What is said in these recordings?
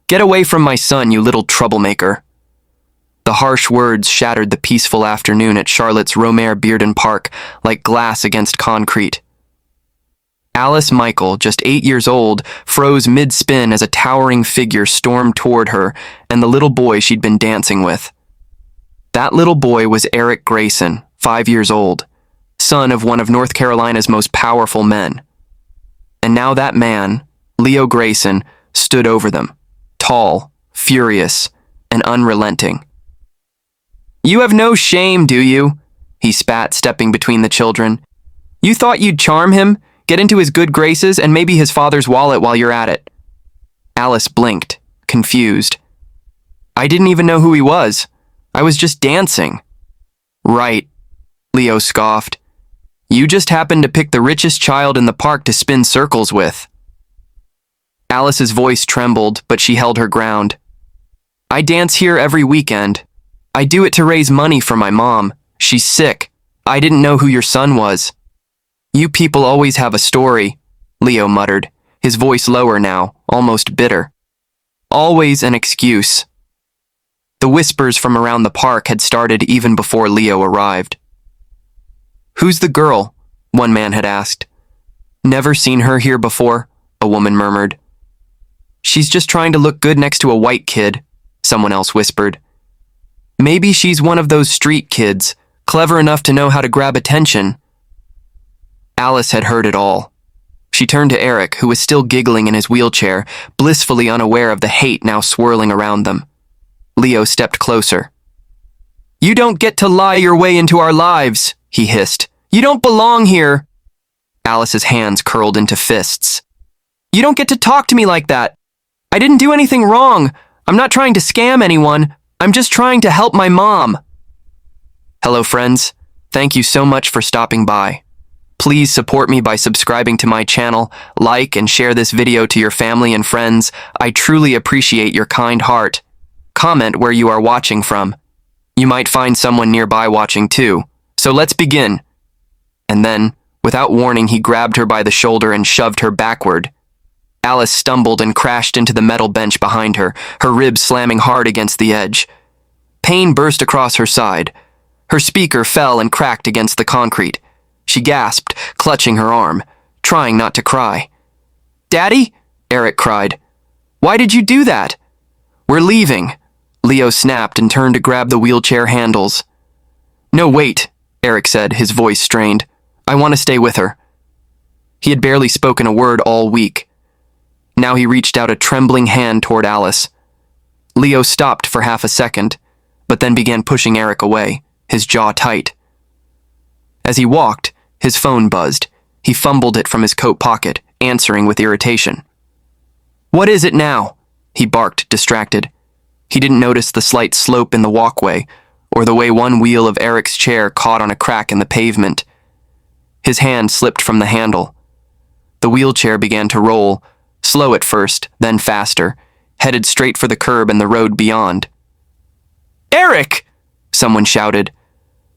Get away from my son, you little troublemaker. The harsh words shattered the peaceful afternoon at Charlotte's Romare-Bearden Park like glass against concrete. Alice Michael, just 8 years old, froze mid-spin as a towering figure stormed toward her and the little boy she'd been dancing with. That little boy was Eric Grayson, 5 years old, son of one of North Carolina's most powerful men. And now that man, Leo Grayson, stood over them, tall, furious, and unrelenting. "You have no shame, do you?" he spat, stepping between the children. "You thought you'd charm him, get into his good graces, and maybe his father's wallet while you're at it." Alice blinked, confused. "I didn't even know who he was. I was just dancing." "Right," Leo scoffed. "You just happened to pick the richest child in the park to spin circles with." Alice's voice trembled, but she held her ground. "I dance here every weekend. I do it to raise money for my mom. She's sick. I didn't know who your son was." "You people always have a story," Leo muttered, his voice lower now, almost bitter. "Always an excuse." The whispers from around the park had started even before Leo arrived. "Who's the girl?" one man had asked. "Never seen her here before," a woman murmured. "She's just trying to look good next to a white kid," someone else whispered. "Maybe she's one of those street kids, clever enough to know how to grab attention." Alice had heard it all. She turned to Eric, who was still giggling in his wheelchair, blissfully unaware of the hate now swirling around them. Leo stepped closer. "You don't get to lie your way into our lives," he hissed. "You don't belong here." Alice's hands curled into fists. "You don't get to talk to me like that. I didn't do anything wrong. I'm not trying to scam anyone. I'm just trying to help my mom." Hello, friends. Thank you so much for stopping by. Please support me by subscribing to my channel, like and share this video to your family and friends. I truly appreciate your kind heart. Comment where you are watching from. You might find someone nearby watching too. So let's begin. And then, without warning, he grabbed her by the shoulder and shoved her backward. Alice stumbled and crashed into the metal bench behind her, her ribs slamming hard against the edge. Pain burst across her side. Her speaker fell and cracked against the concrete. She gasped, clutching her arm, trying not to cry. "Daddy?" Eric cried. "Why did you do that?" "We're leaving," Leo snapped and turned to grab the wheelchair handles. "No, wait," Eric said, his voice strained. "I want to stay with her." He had barely spoken a word all week. Now he reached out a trembling hand toward Alice. Leo stopped for half a second, but then began pushing Eric away, his jaw tight. As he walked, his phone buzzed. He fumbled it from his coat pocket, answering with irritation. "What is it now?" he barked, distracted. He didn't notice the slight slope in the walkway, or the way one wheel of Eric's chair caught on a crack in the pavement. His hand slipped from the handle. The wheelchair began to roll, slow at first, then faster, headed straight for the curb and the road beyond. "Eric!" someone shouted.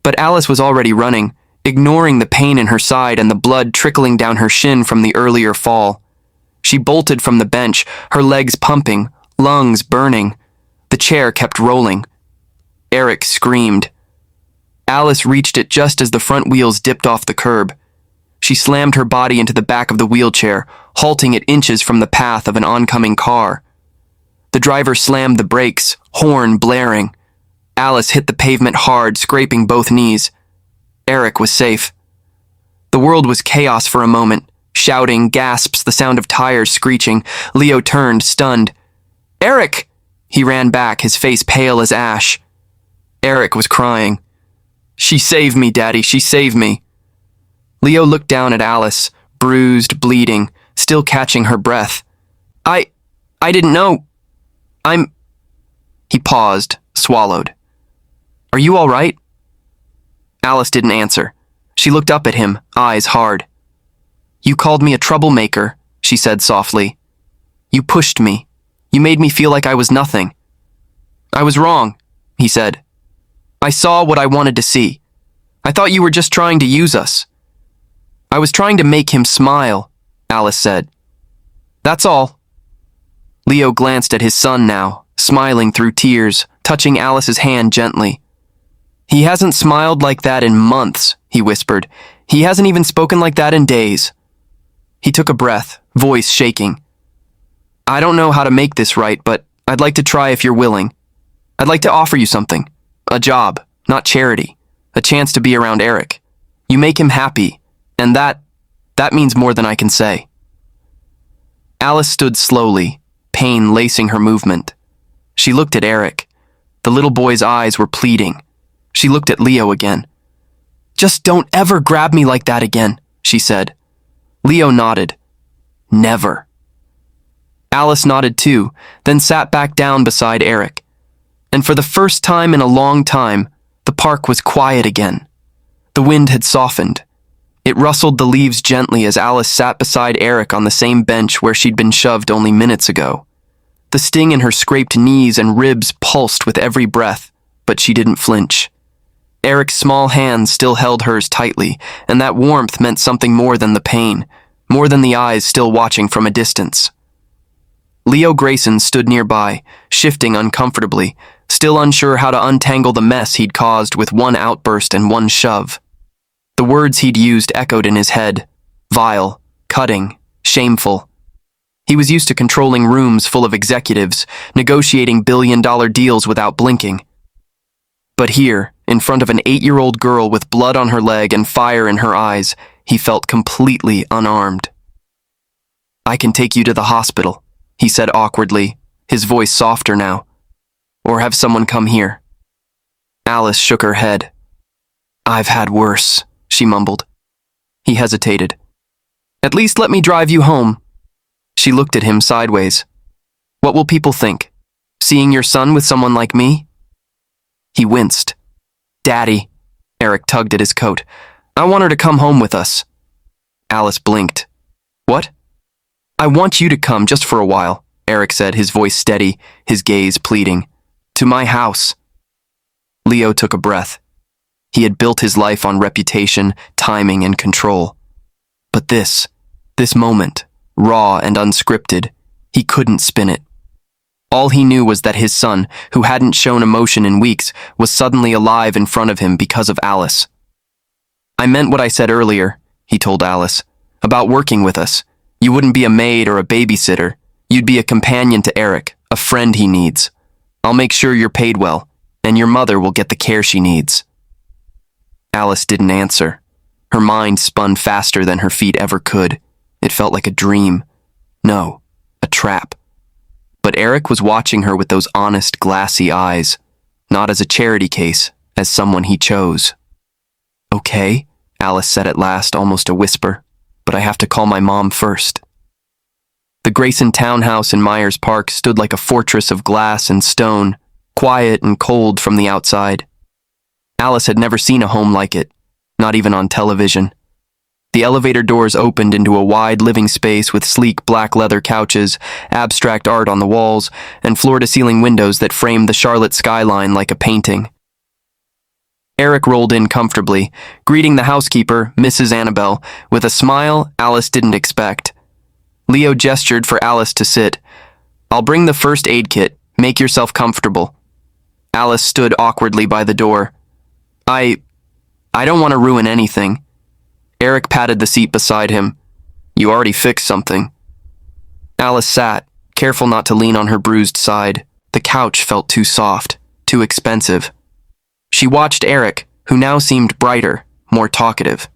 But Alice was already running, ignoring the pain in her side and the blood trickling down her shin from the earlier fall. She bolted from the bench, her legs pumping, lungs burning. The chair kept rolling. Eric screamed. Alice reached it just as the front wheels dipped off the curb. She slammed her body into the back of the wheelchair, halting it inches from the path of an oncoming car. The driver slammed the brakes, horn blaring. Alice hit the pavement hard, scraping both knees. Eric was safe. The world was chaos for a moment. Shouting, gasps, the sound of tires screeching. Leo turned, stunned. "Eric!" He ran back, his face pale as ash. Eric was crying. "She saved me, Daddy, she saved me." Leo looked down at Alice, bruised, bleeding, still catching her breath. I didn't know. He paused, swallowed. "Are you all right?" Alice didn't answer. She looked up at him, eyes hard. "You called me a troublemaker," she said softly. "You pushed me. You made me feel like I was nothing." "I was wrong," he said. "I saw what I wanted to see. I thought you were just trying to use us." "I was trying to make him smile," Alice said. "That's all." Leo glanced at his son now, smiling through tears, touching Alice's hand gently. "He hasn't smiled like that in months," he whispered. "He hasn't even spoken like that in days." He took a breath, voice shaking. "I don't know how to make this right, but I'd like to try if you're willing. I'd like to offer you something. A job, not charity. A chance to be around Eric. You make him happy, and that means more than I can say." Alice stood slowly, pain lacing her movement. She looked at Eric. The little boy's eyes were pleading. She looked at Leo again. "Just don't ever grab me like that again," she said. Leo nodded. "Never." Alice nodded too, then sat back down beside Eric. And for the first time in a long time, the park was quiet again. The wind had softened. It rustled the leaves gently as Alice sat beside Eric on the same bench where she'd been shoved only minutes ago. The sting in her scraped knees and ribs pulsed with every breath, but she didn't flinch. Eric's small hands still held hers tightly, and that warmth meant something more than the pain, more than the eyes still watching from a distance. Leo Grayson stood nearby, shifting uncomfortably, still unsure how to untangle the mess he'd caused with one outburst and one shove. The words he'd used echoed in his head: vile, cutting, shameful. He was used to controlling rooms full of executives, negotiating billion-dollar deals without blinking. But here, in front of an 8-year-old girl with blood on her leg and fire in her eyes, he felt completely unarmed. "I can take you to the hospital," he said awkwardly, his voice softer now. "Or have someone come here." Alice shook her head. "I've had worse," she mumbled. He hesitated. "At least let me drive you home." She looked at him sideways. "What will people think? Seeing your son with someone like me?" He winced. "Daddy," Eric tugged at his coat. "I want her to come home with us." Alice blinked. "What?" "I want you to come just for a while," Eric said, his voice steady, his gaze pleading. "To my house." Leo took a breath. He had built his life on reputation, timing, and control. But this moment, raw and unscripted, he couldn't spin it. All he knew was that his son, who hadn't shown emotion in weeks, was suddenly alive in front of him because of Alice. "I meant what I said earlier," he told Alice, "about working with us. You wouldn't be a maid or a babysitter. You'd be a companion to Eric, a friend he needs. I'll make sure you're paid well, and your mother will get the care she needs." Alice didn't answer. Her mind spun faster than her feet ever could. It felt like a dream. No, a trap. But Eric was watching her with those honest, glassy eyes, not as a charity case, as someone he chose. "Okay," Alice said at last, almost a whisper, "but I have to call my mom first." The Grayson townhouse in Myers Park stood like a fortress of glass and stone, quiet and cold from the outside. Alice had never seen a home like it, not even on television. The elevator doors opened into a wide living space with sleek black leather couches, abstract art on the walls, and floor-to-ceiling windows that framed the Charlotte skyline like a painting. Eric rolled in comfortably, greeting the housekeeper, Mrs. Annabelle, with a smile Alice didn't expect. Leo gestured for Alice to sit. "I'll bring the first aid kit. Make yourself comfortable." Alice stood awkwardly by the door. I don't want to ruin anything." Eric patted the seat beside him. "You already fixed something." Alice sat, careful not to lean on her bruised side. The couch felt too soft, too expensive. She watched Eric, who now seemed brighter, more talkative.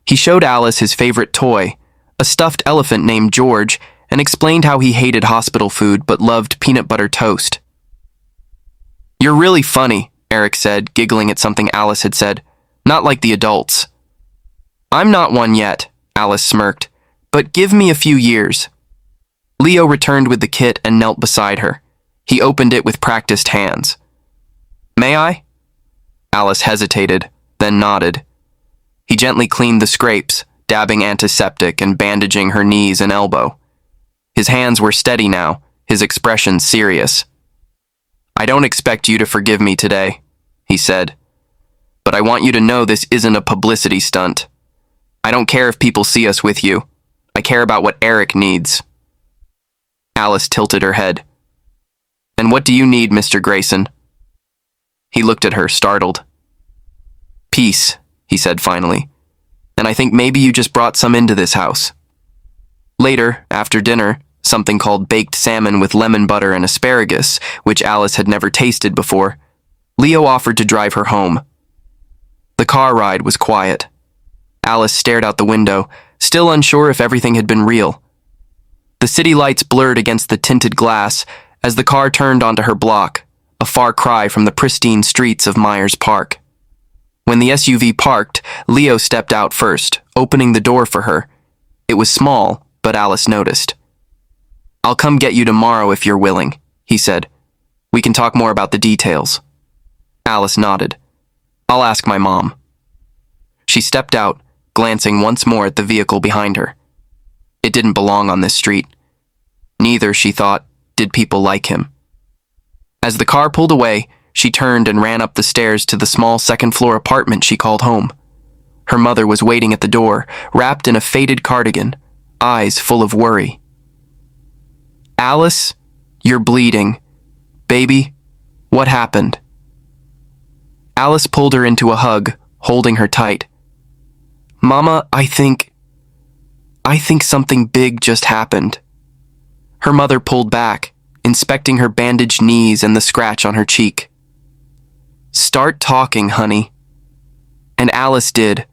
He showed Alice his favorite toy, a stuffed elephant named George, and explained how he hated hospital food but loved peanut butter toast. "You're really funny," Eric said, giggling at something Alice had said. "Not like the adults." "I'm not one yet," Alice smirked, "but give me a few years." Leo returned with the kit and knelt beside her. He opened it with practiced hands. "May I?" Alice hesitated, then nodded. He gently cleaned the scrapes, dabbing antiseptic and bandaging her knees and elbow. His hands were steady now, his expression serious. "I don't expect you to forgive me today," he said. "But I want you to know this isn't a publicity stunt. I don't care if people see us with you. I care about what Eric needs." Alice tilted her head. And what do you need, Mr. Grayson? He looked at her, startled. Peace, he said finally. And I think maybe you just brought some into this house. Later, after dinner, something called baked salmon with lemon butter and asparagus, which Alice had never tasted before, Leo offered to drive her home. The car ride was quiet. Alice stared out the window, still unsure if everything had been real. The city lights blurred against the tinted glass as the car turned onto her block, a far cry from the pristine streets of Myers Park. When the SUV parked, Leo stepped out first, opening the door for her. It was small, but Alice noticed. I'll come get you tomorrow if you're willing, he said. We can talk more about the details. Alice nodded. I'll ask my mom. She stepped out, glancing once more at the vehicle behind her. It didn't belong on this street. Neither, she thought, did people like him. As the car pulled away, she turned and ran up the stairs to the small second-floor apartment she called home. Her mother was waiting at the door, wrapped in a faded cardigan, eyes full of worry. Alice, you're bleeding. Baby, what happened? Alice pulled her into a hug, holding her tight. Mama, I think something big just happened. Her mother pulled back, inspecting her bandaged knees and the scratch on her cheek. Start talking, honey. And Alice did.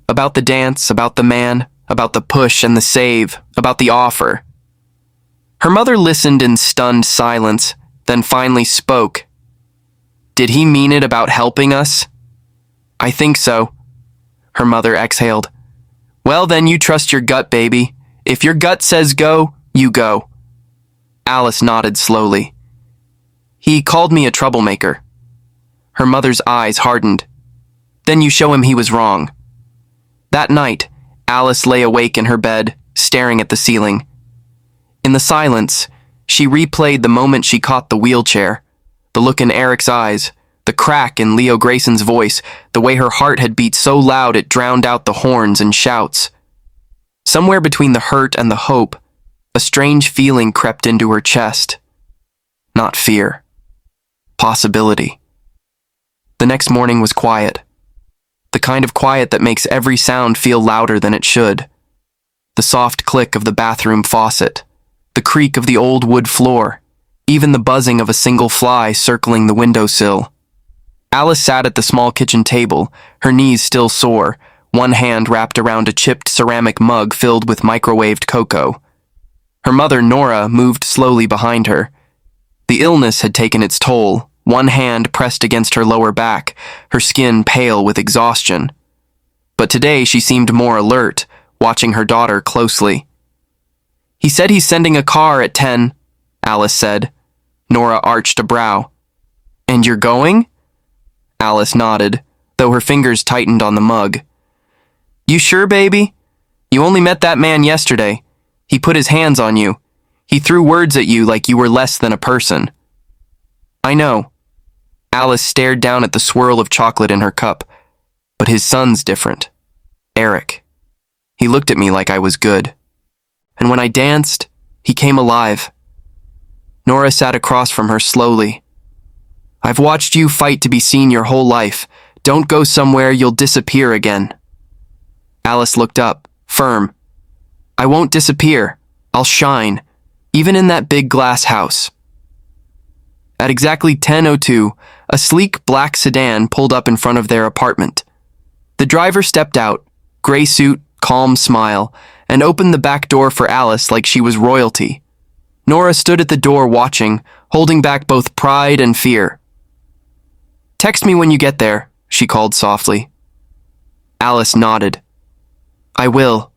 About the dance, about the man, about the push and the save, about the offer. Her mother listened in stunned silence, then finally spoke. Did he mean it about helping us? I think so. Her mother exhaled. Well, then you trust your gut, baby. If your gut says go, you go. Alice nodded slowly. He called me a troublemaker. Her mother's eyes hardened. Then you show him he was wrong. That night, Alice lay awake in her bed, staring at the ceiling. In the silence, she replayed the moment she caught the wheelchair, the look in Eric's eyes, the crack in Leo Grayson's voice, the way her heart had beat so loud it drowned out the horns and shouts. Somewhere between the hurt and the hope, a strange feeling crept into her chest. Not fear. Possibility. The next morning was quiet. The kind of quiet that makes every sound feel louder than it should. The soft click of the bathroom faucet, the creak of the old wood floor, even the buzzing of a single fly circling the windowsill. Alice sat at the small kitchen table, her knees still sore, one hand wrapped around a chipped ceramic mug filled with microwaved cocoa. Her mother, Nora, moved slowly behind her. The illness had taken its toll, one hand pressed against her lower back, her skin pale with exhaustion. But today she seemed more alert, watching her daughter closely. He said he's sending a car at 10, Alice said. Nora arched a brow. And you're going? Alice nodded, though her fingers tightened on the mug. You sure, baby? You only met that man yesterday. He put his hands on you. He threw words at you like you were less than a person. I know. Alice stared down at the swirl of chocolate in her cup. But his son's different. Eric. He looked at me like I was good. And when I danced, he came alive. Nora sat across from her slowly. I've watched you fight to be seen your whole life. Don't go somewhere, you'll disappear again. Alice looked up, firm. I won't disappear. I'll shine, even in that big glass house. At exactly 10:02, a sleek black sedan pulled up in front of their apartment. The driver stepped out, gray suit, calm smile, and opened the back door for Alice like she was royalty. Nora stood at the door watching, holding back both pride and fear. Text me when you get there, she called softly. Alice nodded. I will.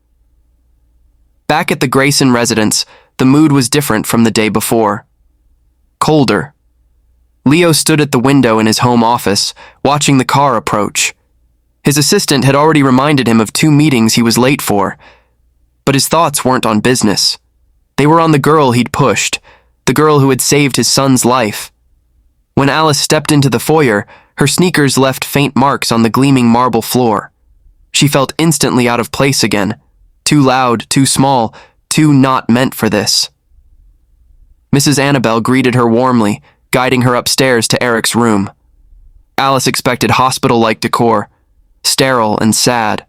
Back at the Grayson residence, the mood was different from the day before. Colder. Leo stood at the window in his home office, watching the car approach. His assistant had already reminded him of 2 meetings he was late for, but his thoughts weren't on business. They were on the girl he'd pushed, the girl who had saved his son's life. When Alice stepped into the foyer, her sneakers left faint marks on the gleaming marble floor. She felt instantly out of place again. Too loud, too small, too not meant for this. Mrs. Annabelle greeted her warmly, guiding her upstairs to Eric's room. Alice expected hospital-like decor, sterile and sad.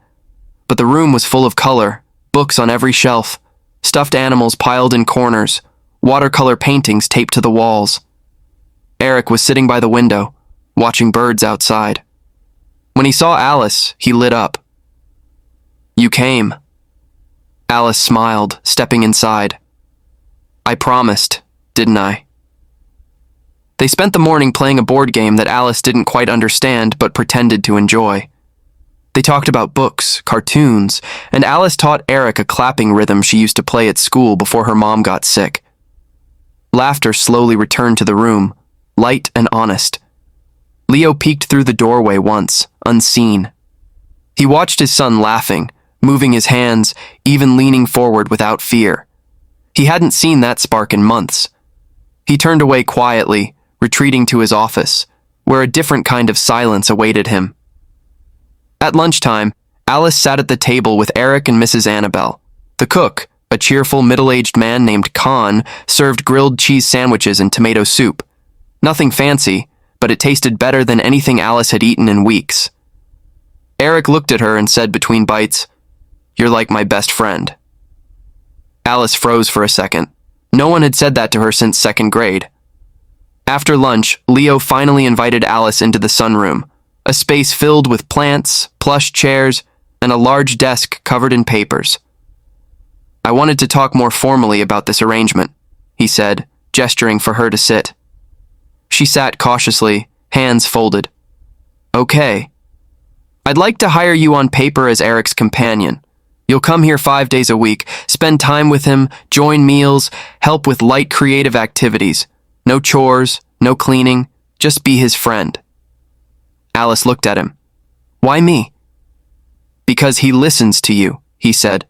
But the room was full of color, books on every shelf, stuffed animals piled in corners, watercolor paintings taped to the walls. Eric was sitting by the window, watching birds outside. When he saw Alice, he lit up. "You came." Alice smiled, stepping inside. "I promised, didn't I?" They spent the morning playing a board game that Alice didn't quite understand but pretended to enjoy. They talked about books, cartoons, and Alice taught Eric a clapping rhythm she used to play at school before her mom got sick. Laughter slowly returned to the room, light and honest. Leo peeked through the doorway once, unseen. He watched his son laughing, moving his hands, even leaning forward without fear. He hadn't seen that spark in months. He turned away quietly, retreating to his office, where a different kind of silence awaited him. At lunchtime, Alice sat at the table with Eric and Mrs. Annabelle. The cook, a cheerful middle-aged man named Con, served grilled cheese sandwiches and tomato soup. Nothing fancy, but it tasted better than anything Alice had eaten in weeks. Eric looked at her and said between bites, "You're like my best friend." Alice froze for a second. No one had said that to her since second grade. After lunch, Leo finally invited Alice into the sunroom, a space filled with plants, plush chairs, and a large desk covered in papers. "I wanted to talk more formally about this arrangement," he said, gesturing for her to sit. She sat cautiously, hands folded. "Okay. I'd like to hire you on paper as Eric's companion. You'll come here 5 days a week, spend time with him, join meals, help with light creative activities. No chores, no cleaning, just be his friend." Alice looked at him. "Why me?" "Because he listens to you," he said,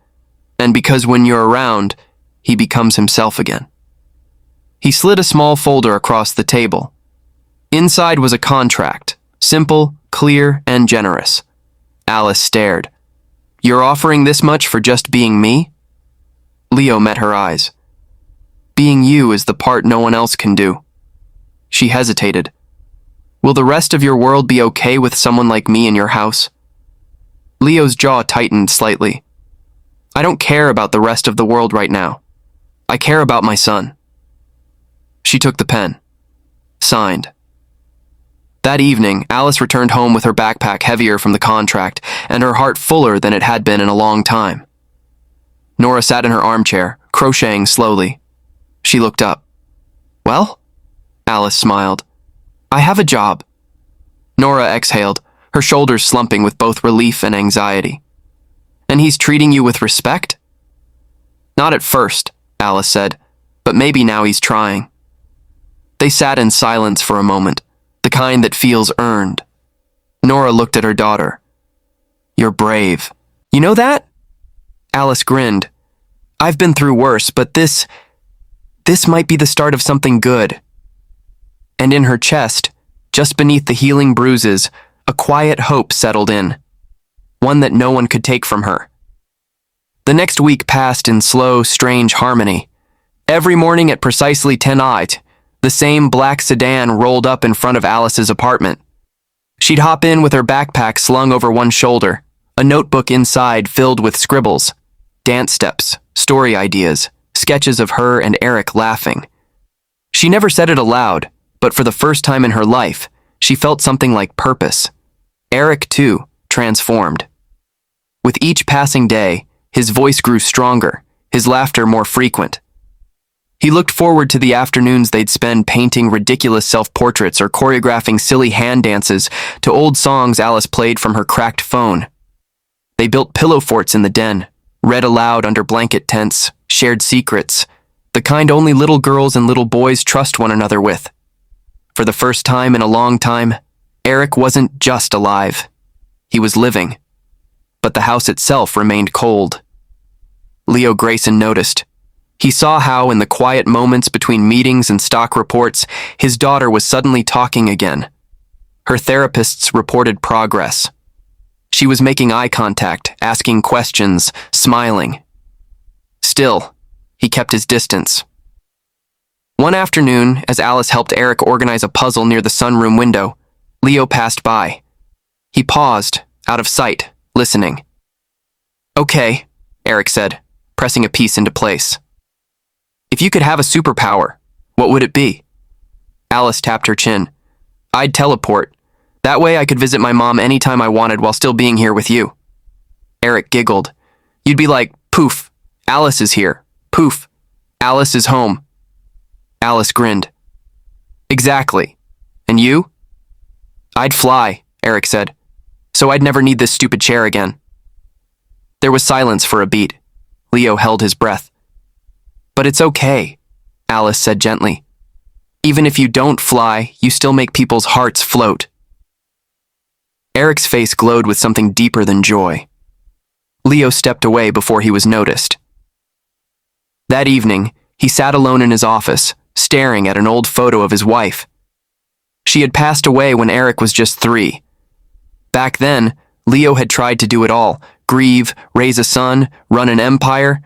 "and because when you're around, he becomes himself again." He slid a small folder across the table. Inside was a contract, simple, clear, and generous. Alice stared. "You're offering this much for just being me?" Leo met her eyes. "Being you is the part no one else can do." She hesitated. "Will the rest of your world be okay with someone like me in your house?" Leo's jaw tightened slightly. "I don't care about the rest of the world right now. I care about my son." She took the pen. Signed. That evening, Alice returned home with her backpack heavier from the contract and her heart fuller than it had been in a long time. Nora sat in her armchair, crocheting slowly. She looked up. "Well?" Alice smiled. "I have a job." Nora exhaled, her shoulders slumping with both relief and anxiety. "And he's treating you with respect?" "Not at first," Alice said, "but maybe now he's trying." They sat in silence for a moment, the kind that feels earned. Nora looked at her daughter. "You're brave. You know that?" Alice grinned. "I've been through worse, but this might be the start of something good." And in her chest, just beneath the healing bruises, a quiet hope settled in, one that no one could take from her. The next week passed in slow, strange harmony. Every morning at precisely 10 the same black sedan rolled up in front of Alice's apartment. She'd hop in with her backpack slung over one shoulder, a notebook inside filled with scribbles, dance steps, story ideas, sketches of her and Eric laughing. She never said it aloud, but for the first time in her life, she felt something like purpose. Eric, too, transformed. With each passing day, his voice grew stronger, his laughter more frequent. He looked forward to the afternoons they'd spend painting ridiculous self-portraits or choreographing silly hand dances to old songs Alice played from her cracked phone. They built pillow forts in the den, read aloud under blanket tents, shared secrets, the kind only little girls and little boys trust one another with. For the first time in a long time, Eric wasn't just alive. He was living. But the house itself remained cold. Leo Grayson noticed. He saw how, in the quiet moments between meetings and stock reports, his daughter was suddenly talking again. Her therapists reported progress. She was making eye contact, asking questions, smiling. Still, he kept his distance. One afternoon, as Alice helped Eric organize a puzzle near the sunroom window, Leo passed by. He paused, out of sight, listening. "Okay," Eric said, pressing a piece into place. "If you could have a superpower, what would it be?" Alice tapped her chin. "I'd teleport. That way I could visit my mom anytime I wanted while still being here with you." Eric giggled. "You'd be like, poof, Alice is here. Poof, Alice is home." Alice grinned. "Exactly. And you?" "I'd fly," Eric said, "so I'd never need this stupid chair again." There was silence for a beat. Leo held his breath. "But it's okay," Alice said gently. "Even if you don't fly, you still make people's hearts float." Eric's face glowed with something deeper than joy. Leo stepped away before he was noticed. That evening, he sat alone in his office, staring at an old photo of his wife. She had passed away when Eric was just 3. Back then, Leo had tried to do it all: grieve, raise a son, run an empire.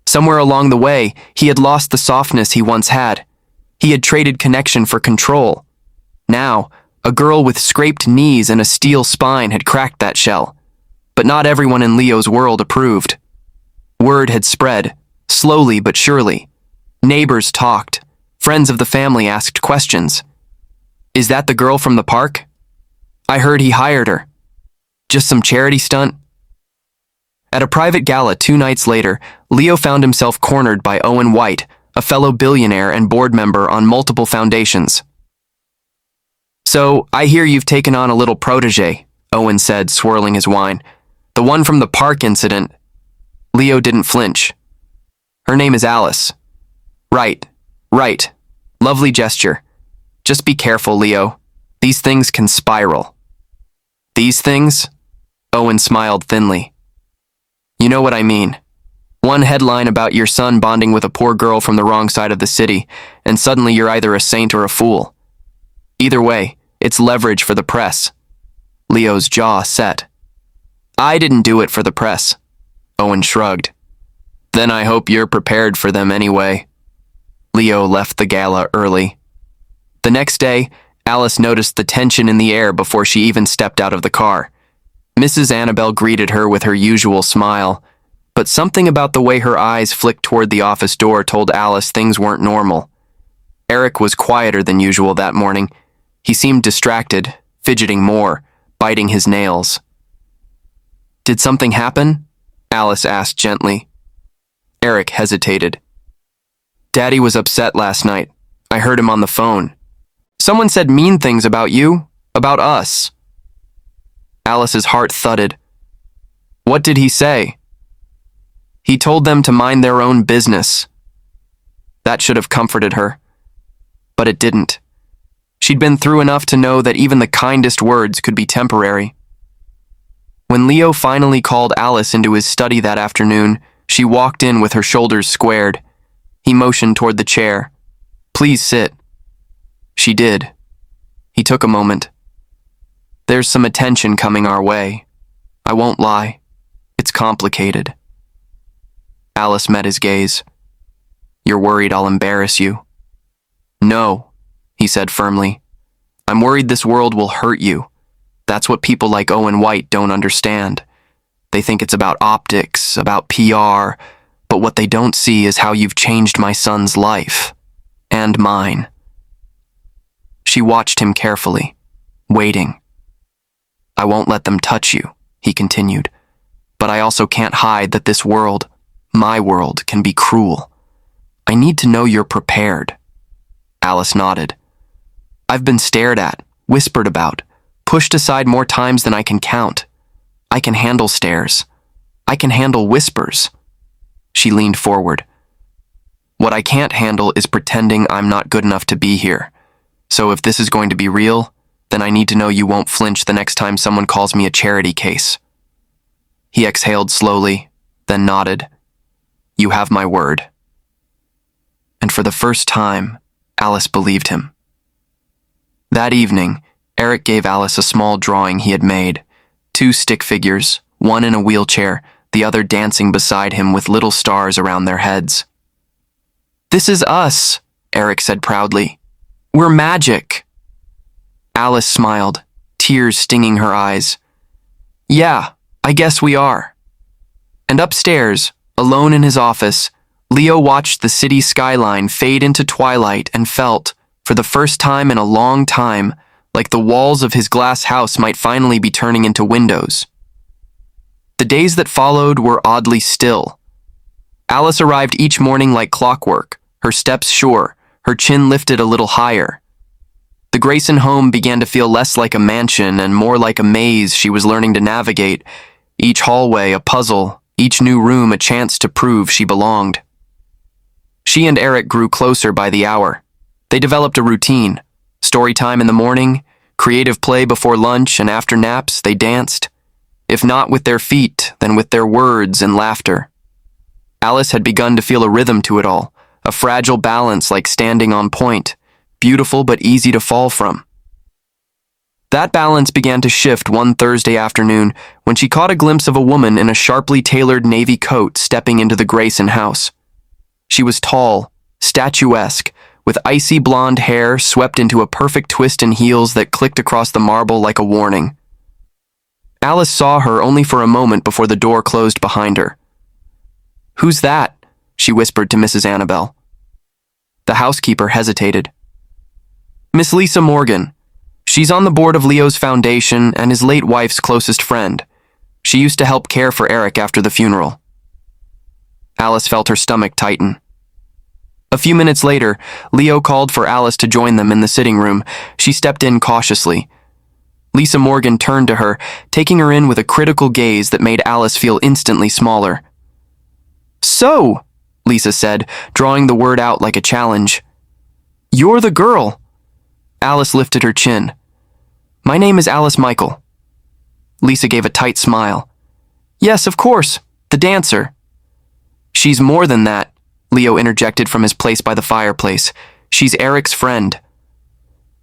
Somewhere along the way, he had lost the softness he once had. He had traded connection for control. Now, a girl with scraped knees and a steel spine had cracked that shell. But not everyone in Leo's world approved. Word had spread, slowly but surely. Neighbors talked. Friends of the family asked questions. "Is that the girl from the park? I heard he hired her. Just some charity stunt?" At a private gala 2 nights later, Leo found himself cornered by Owen White, a fellow billionaire and board member on multiple foundations. "So, I hear you've taken on a little protege," Owen said, swirling his wine. "The one from the park incident." Leo didn't flinch. "Her name is Alice." Right. Lovely gesture. "Just be careful, Leo. These things can spiral." "These things?" Owen smiled thinly. "You know what I mean. One headline about your son bonding with a poor girl from the wrong side of the city, and suddenly you're either a saint or a fool. Either way, it's leverage for the press." Leo's jaw set. "I didn't do it for the press." Owen shrugged. "Then I hope you're prepared for them anyway." Leo left the gala early. The next day, Alice noticed the tension in the air before she even stepped out of the car. Mrs. Annabelle greeted her with her usual smile, but something about the way her eyes flicked toward the office door told Alice things weren't normal. Eric was quieter than usual that morning. He seemed distracted, fidgeting more, biting his nails. "Did something happen?" Alice asked gently. Eric hesitated. "Daddy was upset last night. I heard him on the phone. Someone said mean things about you, about us." Alice's heart thudded. "What did he say?" "He told them to mind their own business." That should have comforted her. But it didn't. She'd been through enough to know that even the kindest words could be temporary. When Leo finally called Alice into his study that afternoon, she walked in with her shoulders squared. He motioned toward the chair. "Please sit." She did. He took a moment. "There's some attention coming our way. I won't lie. It's complicated." Alice met his gaze. "You're worried I'll embarrass you?" "No," he said firmly. "I'm worried this world will hurt you. That's what people like Owen White don't understand. They think it's about optics, about PR, but what they don't see is how you've changed my son's life. And mine." She watched him carefully, waiting. "I won't let them touch you," he continued, "but I also can't hide that this world, my world, can be cruel. I need to know you're prepared." Alice nodded. "I've been stared at, whispered about, pushed aside more times than I can count. I can handle stares. I can handle whispers." She leaned forward. "What I can't handle is pretending I'm not good enough to be here. So if this is going to be real, then I need to know you won't flinch the next time someone calls me a charity case." He exhaled slowly, then nodded. "You have my word." And for the first time, Alice believed him. That evening, Eric gave Alice a small drawing he had made. 2 stick figures, one in a wheelchair, the other dancing beside him with little stars around their heads. "This is us," Eric said proudly. We're magic. Alice smiled, tears stinging her eyes. Yeah, I guess we are. And upstairs, alone in his office, Leo watched the city skyline fade into twilight and felt, for the first time in a long time, like the walls of his glass house might finally be turning into windows. The days that followed were oddly still. Alice arrived each morning like clockwork, her steps sure, her chin lifted a little higher. The Grayson home began to feel less like a mansion and more like a maze she was learning to navigate, each hallway a puzzle, each new room a chance to prove she belonged. She and Eric grew closer by the hour. They developed a routine. Story time in the morning, creative play before lunch, and after naps they danced. If not with their feet, then with their words and laughter. Alice had begun to feel a rhythm to it all, a fragile balance like standing on point, beautiful but easy to fall from. That balance began to shift one Thursday afternoon when she caught a glimpse of a woman in a sharply tailored navy coat stepping into the Grayson house. She was tall, statuesque, with icy blonde hair swept into a perfect twist in heels that clicked across the marble like a warning. Alice saw her only for a moment before the door closed behind her. "Who's that?" she whispered to Mrs. Annabelle. The housekeeper hesitated. "Miss Lisa Morgan. She's on the board of Leo's foundation and his late wife's closest friend. She used to help care for Eric after the funeral." Alice felt her stomach tighten. A few minutes later, Leo called for Alice to join them in the sitting room. She stepped in cautiously. Lisa Morgan turned to her, taking her in with a critical gaze that made Alice feel instantly smaller. "So," Lisa said, drawing the word out like a challenge. "You're the girl." Alice lifted her chin. "My name is Alice Michael." Lisa gave a tight smile. "Yes, of course, the dancer." "She's more than that," Leo interjected from his place by the fireplace. "She's Eric's friend."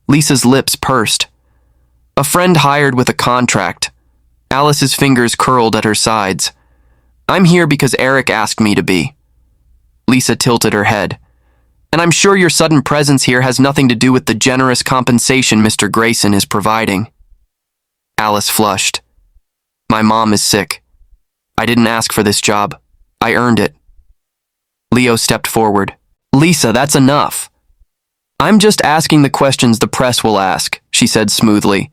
Lisa's lips pursed. "A friend hired with a contract." Alice's fingers curled at her sides. "I'm here because Eric asked me to be." Lisa tilted her head. "And I'm sure your sudden presence here has nothing to do with the generous compensation Mr. Grayson is providing." Alice flushed. "My mom is sick. I didn't ask for this job. I earned it." Leo stepped forward. "Lisa, that's enough." "I'm just asking the questions the press will ask," she said smoothly.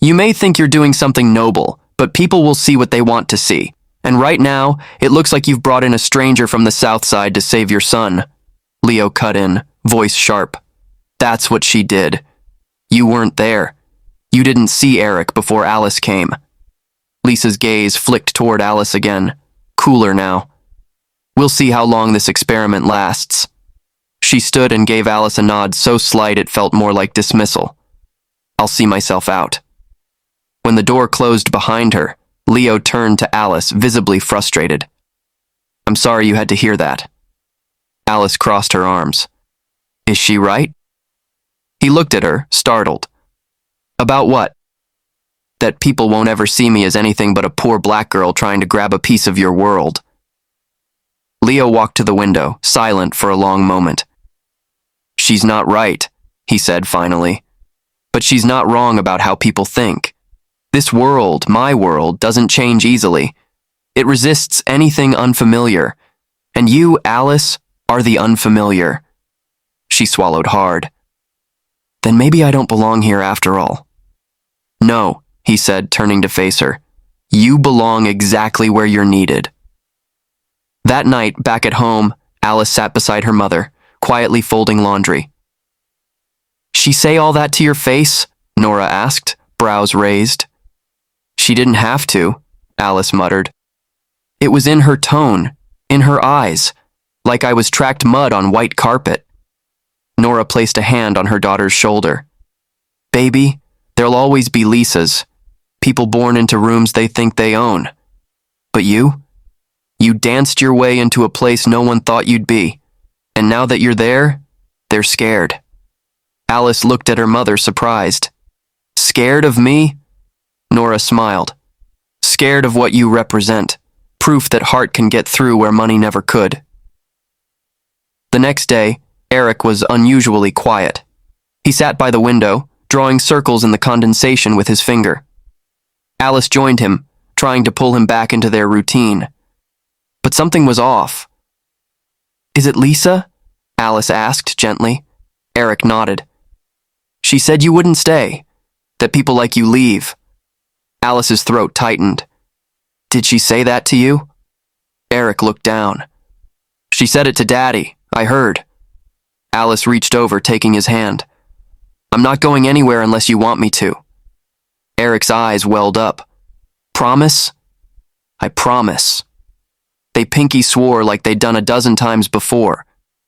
"You may think you're doing something noble, but people will see what they want to see. And right now, it looks like you've brought in a stranger from the South Side to save your son." Leo cut in, voice sharp. "That's what she did. You weren't there. You didn't see Eric before Alice came." Lisa's gaze flicked toward Alice again, cooler now. "We'll see how long this experiment lasts." She stood and gave Alice a nod so slight it felt more like dismissal. "I'll see myself out." When the door closed behind her, Leo turned to Alice, visibly frustrated. "I'm sorry you had to hear that." Alice crossed her arms. "Is she right?" He looked at her, startled. "About what?" "That people won't ever see me as anything but a poor black girl trying to grab a piece of your world." Leo walked to the window, silent for a long moment. "She's not right," he said finally. "But she's not wrong about how people think. This world, my world, doesn't change easily. It resists anything unfamiliar. And you, Alice, are the unfamiliar." She swallowed hard. "Then maybe I don't belong here after all." "No," he said, turning to face her. "You belong exactly where you're needed." That night, back at home, Alice sat beside her mother, quietly folding laundry. "She say all that to your face?" Nora asked, brows raised. "She didn't have to," Alice muttered. "It was in her tone, in her eyes, like I was tracked mud on white carpet." Nora placed a hand on her daughter's shoulder. "Baby, there'll always be Lisas, people born into rooms they think they own. But you danced your way into a place no one thought you'd be, and now that you're there, they're scared." Alice looked at her mother, surprised. "Scared of me?" Nora smiled. "Scared of what you represent, proof that heart can get through where money never could." The next day, Eric was unusually quiet. He sat by the window, drawing circles in the condensation with his finger. Alice joined him, trying to pull him back into their routine. But something was off. "Is it Lisa?" Alice asked gently. Eric nodded. "She said you wouldn't stay, that people like you leave." Alice's throat tightened. "Did she say that to you?" Eric looked down. "She said it to Daddy, I heard." Alice reached over, taking his hand. "I'm not going anywhere unless you want me to." Eric's eyes welled up. "Promise?" "I promise." They pinky swore like they'd done a dozen times before,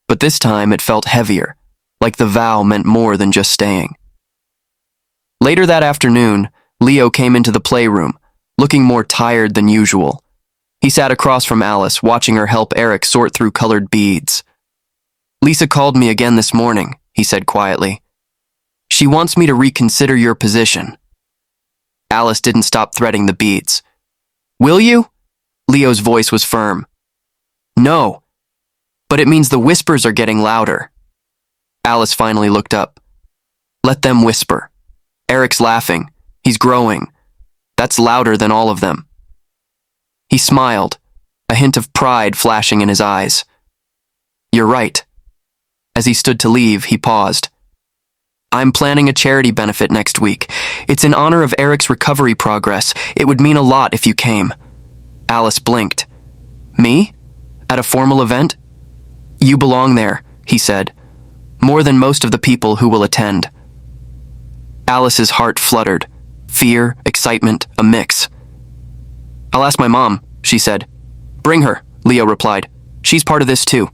but this time it felt heavier, like the vow meant more than just staying. Later that afternoon, Leo came into the playroom, looking more tired than usual. He sat across from Alice, watching her help Eric sort through colored beads. "Lisa called me again this morning," he said quietly. "She wants me to reconsider your position." Alice didn't stop threading the beads. "Will you?" Leo's voice was firm. "No, but it means the whispers are getting louder." Alice finally looked up. "Let them whisper. Eric's laughing. He's growing. That's louder than all of them." He smiled, a hint of pride flashing in his eyes. "You're right." As he stood to leave, he paused. "I'm planning a charity benefit next week. It's in honor of Eric's recovery progress. It would mean a lot if you came." Alice blinked. "Me? At a formal event?" "You belong there," he said. "More than most of the people who will attend." Alice's heart fluttered. Fear, excitement, a mix. "I'll ask my mom," she said. "Bring her," Leo replied. "She's part of this too."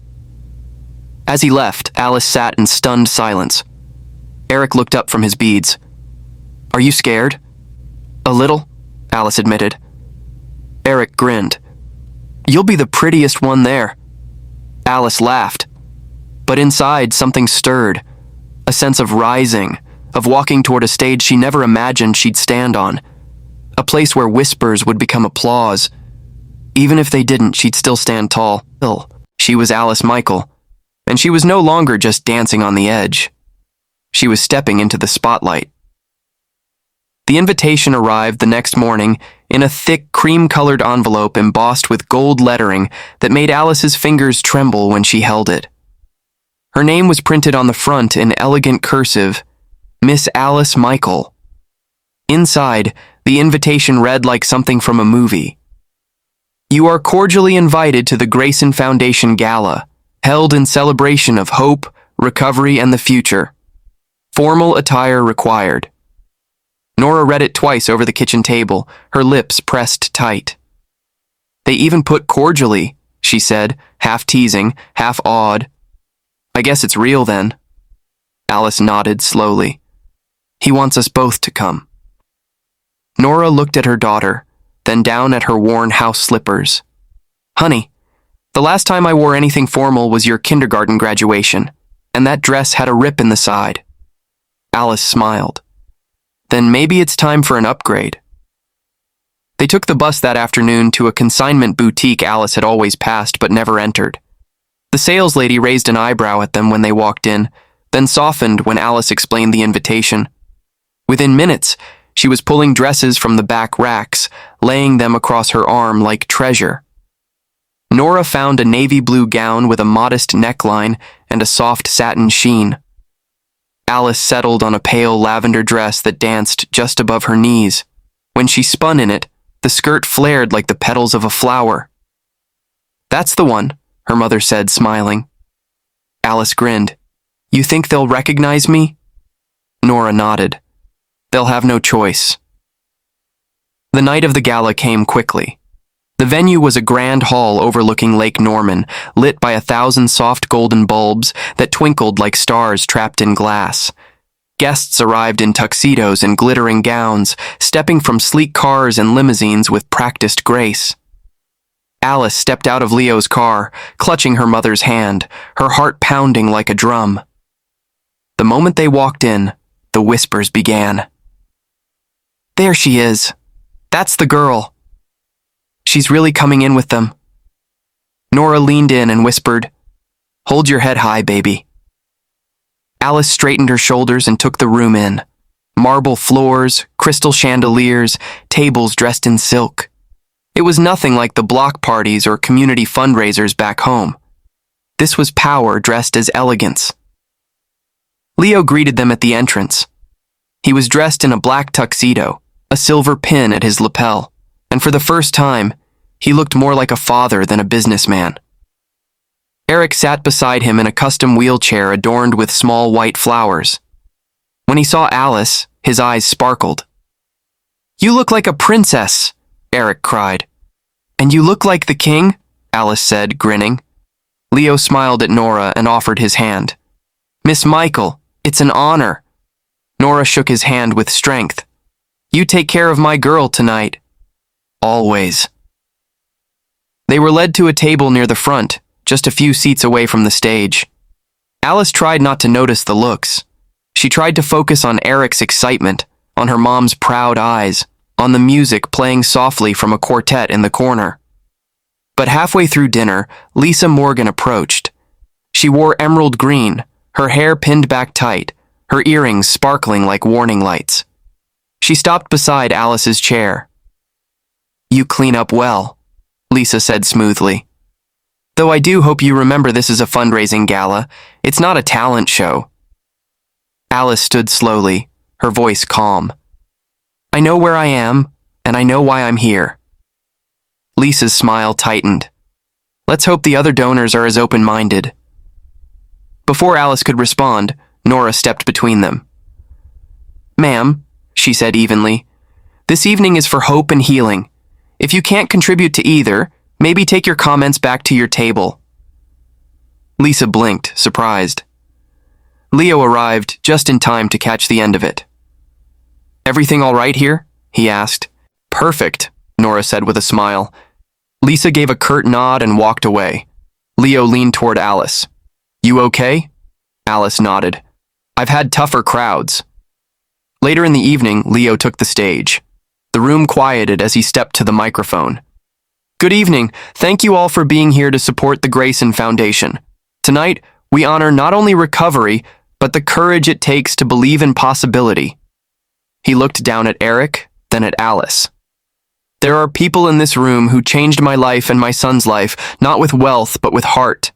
As he left, Alice sat in stunned silence. Eric looked up from his beads. "Are you scared?" "A little," Alice admitted. Eric grinned. "You'll be the prettiest one there." Alice laughed. But inside, something stirred. A sense of rising, of walking toward a stage she never imagined she'd stand on. A place where whispers would become applause. Even if they didn't, she'd still stand tall. She was Alice Michael, and she was no longer just dancing on the edge. She was stepping into the spotlight. The invitation arrived the next morning in a thick, cream-colored envelope embossed with gold lettering that made Alice's fingers tremble when she held it. Her name was printed on the front in elegant cursive, Miss Alice Michael. Inside, the invitation read like something from a movie. "You are cordially invited to the Grayson Foundation Gala, held in celebration of hope, recovery, and the future. Formal attire required." Nora read it twice over the kitchen table, her lips pressed tight. "They even put cordially," she said, half teasing, half awed. "I guess it's real then." Alice nodded slowly. "He wants us both to come." Nora looked at her daughter, then down at her worn house slippers. "Honey, the last time I wore anything formal was your kindergarten graduation, and that dress had a rip in the side." Alice smiled. "Then maybe it's time for an upgrade." They took the bus that afternoon to a consignment boutique Alice had always passed but never entered. The sales lady raised an eyebrow at them when they walked in, then softened when Alice explained the invitation. Within minutes, she was pulling dresses from the back racks, laying them across her arm like treasure. Nora found a navy blue gown with a modest neckline and a soft satin sheen. Alice settled on a pale lavender dress that danced just above her knees. When she spun in it, the skirt flared like the petals of a flower. "That's the one," her mother said, smiling. Alice grinned. "You think they'll recognize me?" Nora nodded. "They'll have no choice." The night of the gala came quickly. The venue was a grand hall overlooking Lake Norman, lit by 1,000 soft golden bulbs that twinkled like stars trapped in glass. Guests arrived in tuxedos and glittering gowns, stepping from sleek cars and limousines with practiced grace. Alice stepped out of Leo's car, clutching her mother's hand, her heart pounding like a drum. The moment they walked in, the whispers began. "There she is. That's the girl. She's really coming in with them." Nora leaned in and whispered, "Hold your head high, baby. Alice straightened her shoulders and took the room in. Marble floors, crystal chandeliers, tables dressed in silk. It was nothing like the block parties or community fundraisers back home. This was power dressed as elegance. Leo greeted them at the entrance. He was dressed in a black tuxedo, a silver pin at his lapel, and for the first time, he looked more like a father than a businessman. Eric sat beside him in a custom wheelchair adorned with small white flowers. When he saw Alice, his eyes sparkled. "You look like a princess," Eric cried. "And you look like the king," Alice said, grinning. Leo smiled at Nora and offered his hand. "Miss Michael, it's an honor." Nora shook his hand with strength. "You take care of my girl tonight." "Always." They were led to a table near the front, just a few seats away from the stage. Alice tried not to notice the looks. She tried to focus on Eric's excitement, on her mom's proud eyes, on the music playing softly from a quartet in the corner. But halfway through dinner, Lisa Morgan approached. She wore emerald green, her hair pinned back tight, her earrings sparkling like warning lights. She stopped beside Alice's chair. "You clean up well," Lisa said smoothly. "Though I do hope you remember this is a fundraising gala. It's not a talent show." Alice stood slowly, her voice calm. "I know where I am, and I know why I'm here." Lisa's smile tightened. "Let's hope the other donors are as open-minded." Before Alice could respond, Nora stepped between them. "Ma'am," she said evenly, "this evening is for hope and healing. If you can't contribute to either, maybe take your comments back to your table." Lisa blinked, surprised. Leo arrived just in time to catch the end of it. "Everything all right here?" he asked. "Perfect," Nora said with a smile. Lisa gave a curt nod and walked away. Leo leaned toward Alice. "You okay?" Alice nodded. "I've had tougher crowds." Later in the evening, Leo took the stage. The room quieted as he stepped to the microphone. "Good evening. Thank you all for being here to support the Grayson Foundation. Tonight, we honor not only recovery, but the courage it takes to believe in possibility." He looked down at Eric, then at Alice. "There are people in this room who changed my life and my son's life, not with wealth, but with heart."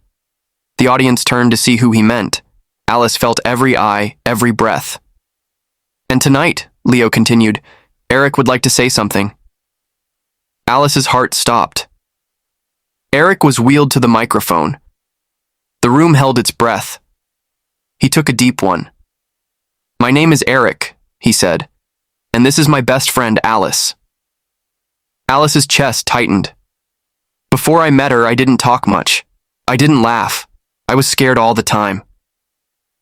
The audience turned to see who he meant. Alice felt every eye, every breath. "And tonight," Leo continued, "Eric would like to say something." Alice's heart stopped. Eric was wheeled to the microphone. The room held its breath. He took a deep one. "My name is Eric," he said, "and this is my best friend, Alice." Alice's chest tightened. "Before I met her, I didn't talk much. I didn't laugh. I was scared all the time.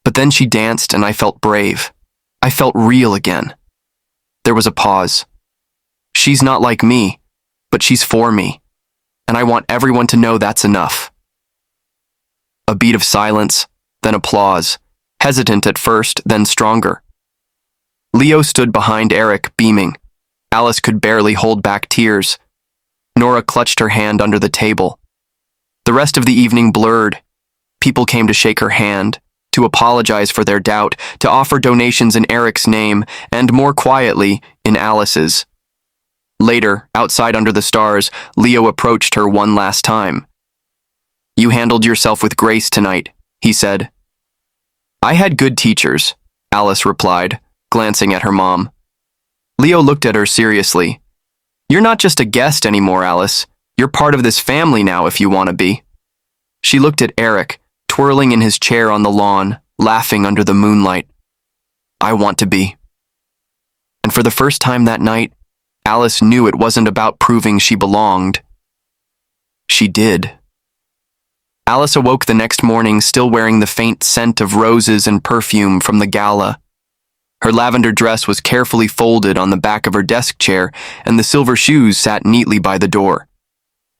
But then she danced and I felt brave. I felt real again." There was a pause. "She's not like me, but she's for me, and I want everyone to know that's enough." A beat of silence, then applause, hesitant at first, then stronger. Leo stood behind Eric, beaming. Alice could barely hold back tears. Nora clutched her hand under the table. The rest of the evening blurred. People came to shake her hand, to apologize for their doubt, to offer donations in Eric's name, and more quietly, in Alice's. Later, outside under the stars, Leo approached her one last time. "You handled yourself with grace tonight," he said. "I had good teachers," Alice replied, glancing at her mom. Leo looked at her seriously. "You're not just a guest anymore, Alice. You're part of this family now if you want to be." She looked at Eric, twirling in his chair on the lawn, laughing under the moonlight. "I want to be." And for the first time that night, Alice knew it wasn't about proving she belonged. She did. Alice awoke the next morning still wearing the faint scent of roses and perfume from the gala. Her lavender dress was carefully folded on the back of her desk chair, and the silver shoes sat neatly by the door.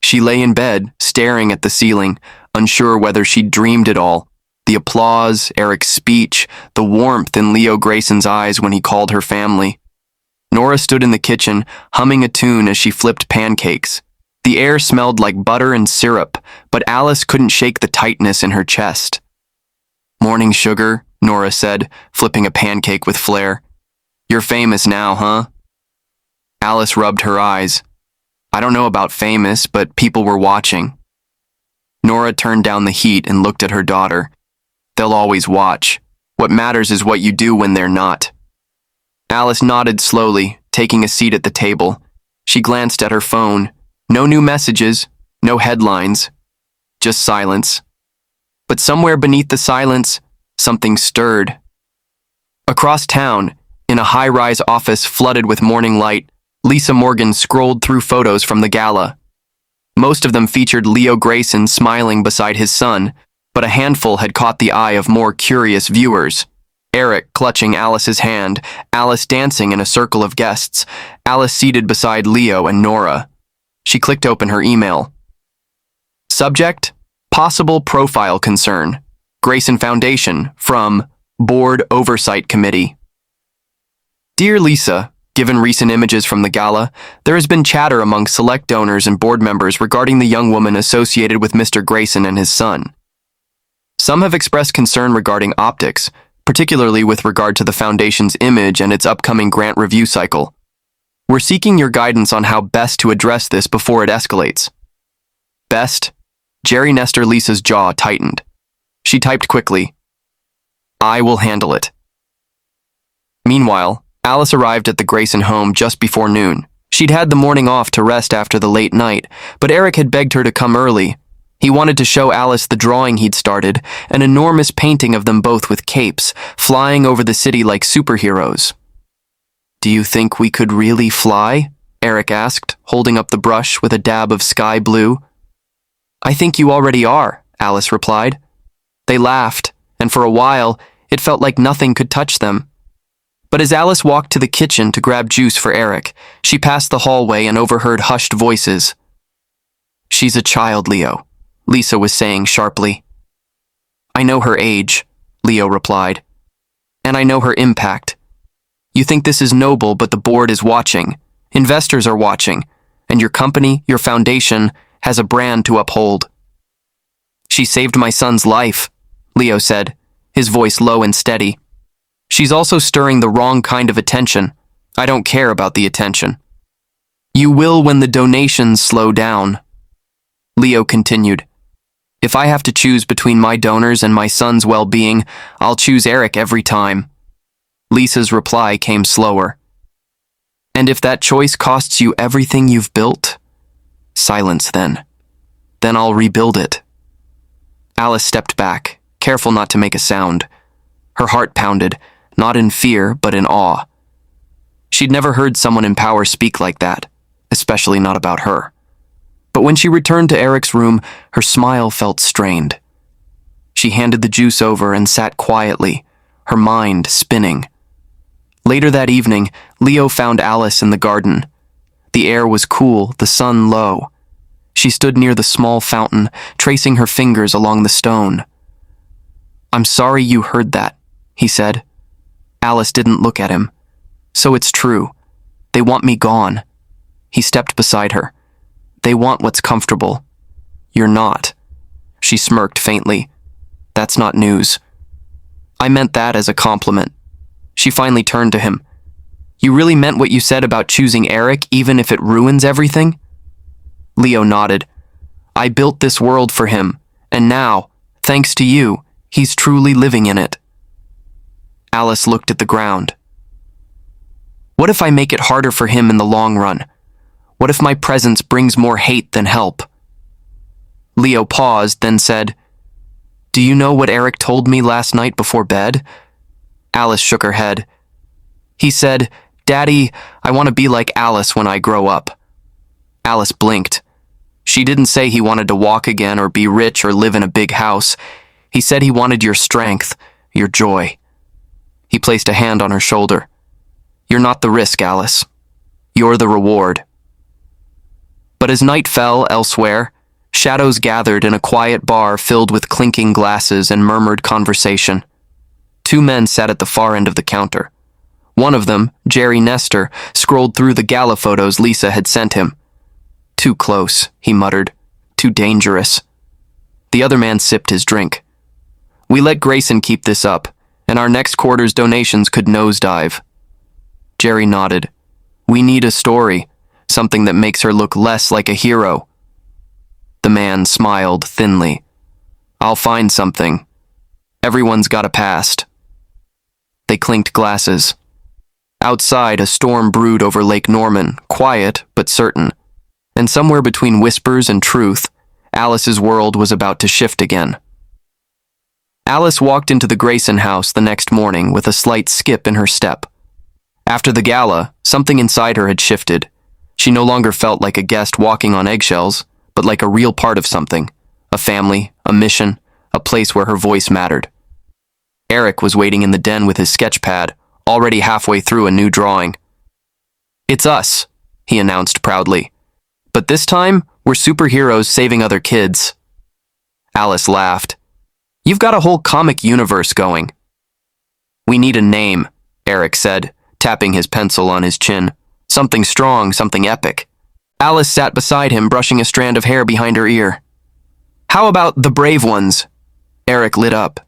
She lay in bed, staring at the ceiling, unsure whether she'd dreamed it all. The applause, Eric's speech, the warmth in Leo Grayson's eyes when he called her family. Nora stood in the kitchen, humming a tune as she flipped pancakes. The air smelled like butter and syrup, but Alice couldn't shake the tightness in her chest. "Morning sugar, Nora said, flipping a pancake with flair. You're famous now, huh? Alice rubbed her eyes. I don't know about famous, but people were watching. Nora turned down the heat and looked at her daughter. They'll always watch. What matters is what you do when they're not. Alice nodded slowly, taking a seat at the table. She glanced at her phone. No new messages, no headlines, just silence. But somewhere beneath the silence, something stirred. Across town, in a high-rise office flooded with morning light, Lisa Morgan scrolled through photos from the gala. Most of them featured Leo Grayson smiling beside his son, but a handful had caught the eye of more curious viewers. Eric clutching Alice's hand, Alice dancing in a circle of guests, Alice seated beside Leo and Nora. She clicked open her email. Subject: Possible profile concern. Grayson Foundation, from Board Oversight Committee. Dear Lisa, given recent images from the gala, there has been chatter among select donors and board members regarding the young woman associated with Mr. Grayson and his son. Some have expressed concern regarding optics, particularly with regard to the foundation's image and its upcoming grant review cycle. We're seeking your guidance on how best to address this before it escalates. Best? Jerry Nestor Lisa's jaw tightened. She typed quickly. I will handle it. Meanwhile, Alice arrived at the Grayson home just before noon. She'd had the morning off to rest after the late night, but Eric had begged her to come early. He wanted to show Alice the drawing he'd started, an enormous painting of them both with capes, flying over the city like superheroes. Do you think we could really fly? Eric asked, holding up the brush with a dab of sky blue. I think you already are, Alice replied. They laughed, and for a while, it felt like nothing could touch them. But as Alice walked to the kitchen to grab juice for Eric, she passed the hallway and overheard hushed voices. She's a child, Leo, Lisa was saying sharply. I know her age, Leo replied. And I know her impact. You think this is noble, but the board is watching. Investors are watching. And your company, your foundation, has a brand to uphold. She saved my son's life, Leo said, his voice low and steady. She's also stirring the wrong kind of attention. I don't care about the attention. You will when the donations slow down. Leo continued. If I have to choose between my donors and my son's well-being, I'll choose Eric every time. Lisa's reply came slower. And if that choice costs you everything you've built? Silence then. Then I'll rebuild it. Alice stepped back, careful not to make a sound. Her heart pounded, not in fear, but in awe. She'd never heard someone in power speak like that, especially not about her. But when she returned to Eric's room, her smile felt strained. She handed the juice over and sat quietly, her mind spinning. Later that evening, Leo found Alice in the garden. The air was cool, the sun low. She stood near the small fountain, tracing her fingers along the stone. I'm sorry you heard that, he said. Alice didn't look at him. So it's true. They want me gone. He stepped beside her. They want what's comfortable. You're not. She smirked faintly. That's not news. I meant that as a compliment. She finally turned to him. You really meant what you said about choosing Eric even if it ruins everything? Leo nodded. I built this world for him, and now, thanks to you, he's truly living in it. Alice looked at the ground. What if I make it harder for him in the long run? What if my presence brings more hate than help? Leo paused, then said, Do you know what Eric told me last night before bed? Alice shook her head. He said, Daddy, I want to be like Alice when I grow up. Alice blinked. She didn't say he wanted to walk again or be rich or live in a big house. He said he wanted your strength, your joy. He placed a hand on her shoulder. You're not the risk, Alice. You're the reward. But as night fell elsewhere, shadows gathered in a quiet bar filled with clinking glasses and murmured conversation. Two men sat at the far end of the counter. One of them, Jerry Nestor, scrolled through the gala photos Lisa had sent him. Too close, he muttered. Too dangerous. The other man sipped his drink. We let Grayson keep this up. and our next quarter's donations could nosedive. Jerry nodded. We need a story, something that makes her look less like a hero. The man smiled thinly. I'll find something. Everyone's got a past. They clinked glasses. Outside, a storm brewed over Lake Norman, quiet but certain. And somewhere between whispers and truth, Alice's world was about to shift again. Alice walked into the Grayson house the next morning with a slight skip in her step. After the gala, something inside her had shifted. She no longer felt like a guest walking on eggshells, but like a real part of something. A family, a mission, a place where her voice mattered. Eric was waiting in the den with his sketch pad, already halfway through a new drawing. It's us, he announced proudly. But this time, we're superheroes saving other kids. Alice laughed. You've got a whole comic universe going. We need a name, Eric said, tapping his pencil on his chin. Something strong, something epic. Alice sat beside him, brushing a strand of hair behind her ear. How about the Brave Ones? Eric lit up.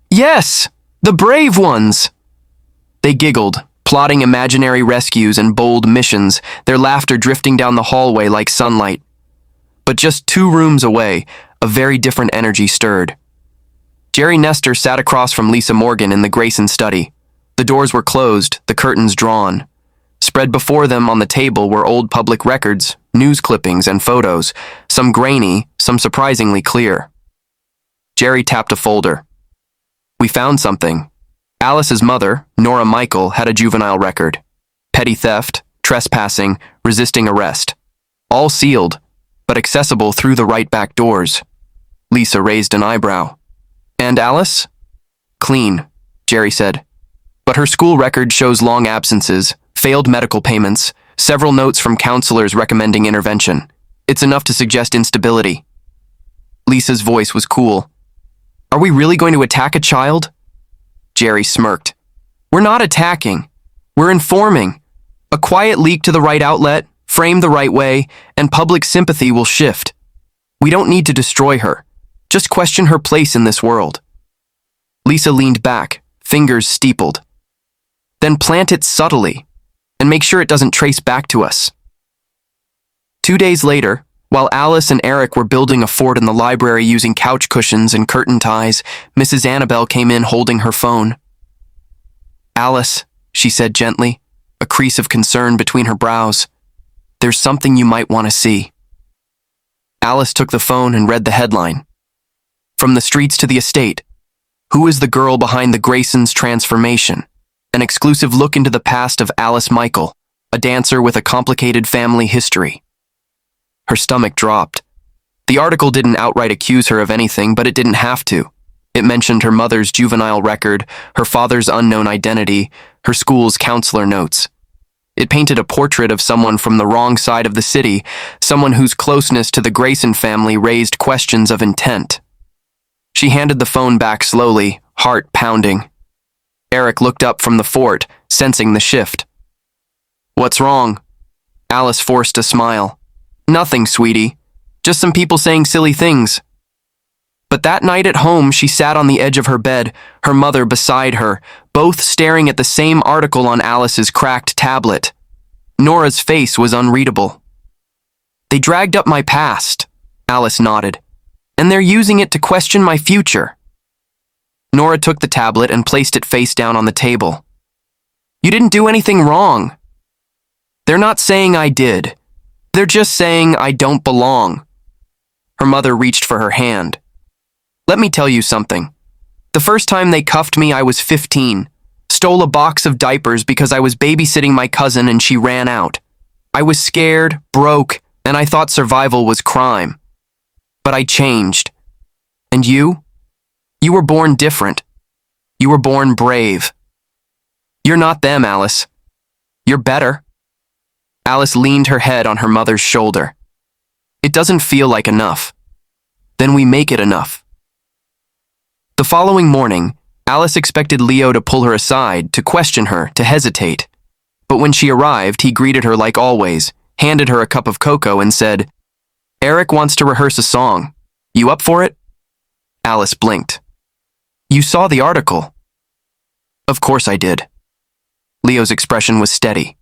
Yes, the Brave Ones! They giggled, plotting imaginary rescues and bold missions, their laughter drifting down the hallway like sunlight. But just 2 rooms away, a very different energy stirred. Jerry Nestor sat across from Lisa Morgan in the Grayson study. The doors were closed, the curtains drawn. Spread before them on the table were old public records, news clippings, and photos, some grainy, some surprisingly clear. Jerry tapped a folder. We found something. Alice's mother, Nora Michael, had a juvenile record. Petty theft, trespassing, resisting arrest. All sealed, but accessible through the right back doors. Lisa raised an eyebrow. And Alice? Clean, Jerry said. But her school record shows long absences, failed medical payments, several notes from counselors recommending intervention. It's enough to suggest instability. Lisa's voice was cool. Are we really going to attack a child? Jerry smirked. We're not attacking. We're informing. A quiet leak to the right outlet, framed the right way, and public sympathy will shift. We don't need to destroy her. Just question her place in this world. Lisa leaned back, fingers steepled. Then plant it subtly, and make sure it doesn't trace back to us. 2 days later, while Alice and Eric were building a fort in the library using couch cushions and curtain ties, Mrs. Annabelle came in holding her phone. Alice, she said gently, a crease of concern between her brows. There's something you might want to see. Alice took the phone and read the headline. From the streets to the estate. Who is the girl behind the Graysons' transformation? An exclusive look into the past of Alice Michael, a dancer with a complicated family history. Her stomach dropped. The article didn't outright accuse her of anything, but it didn't have to. It mentioned her mother's juvenile record, her father's unknown identity, her school's counselor notes. It painted a portrait of someone from the wrong side of the city, someone whose closeness to the Grayson family raised questions of intent. She handed the phone back slowly, heart pounding. Eric looked up from the fort, sensing the shift. What's wrong? Alice forced a smile. Nothing, sweetie. Just some people saying silly things. But that night at home, she sat on the edge of her bed, her mother beside her, both staring at the same article on Alice's cracked tablet. Nora's face was unreadable. They dragged up my past, Alice nodded, and they're using it to question my future. Nora took the tablet and placed it face down on the table. You didn't do anything wrong. They're not saying I did. They're just saying I don't belong. Her mother reached for her hand. Let me tell you something. The first time they cuffed me, I was 15. Stole a box of diapers because I was babysitting my cousin and she ran out. I was scared, broke, and I thought survival was crime. But I changed. And you? You were born different. You were born brave. You're not them, Alice. You're better. Alice leaned her head on her mother's shoulder. It doesn't feel like enough. Then we make it enough. The following morning, Alice expected Leo to pull her aside, to question her, to hesitate. But when she arrived, he greeted her like always, handed her a cup of cocoa and said, Eric wants to rehearse a song. You up for it? Alice blinked. You saw the article. Of course I did. Leo's expression was steady.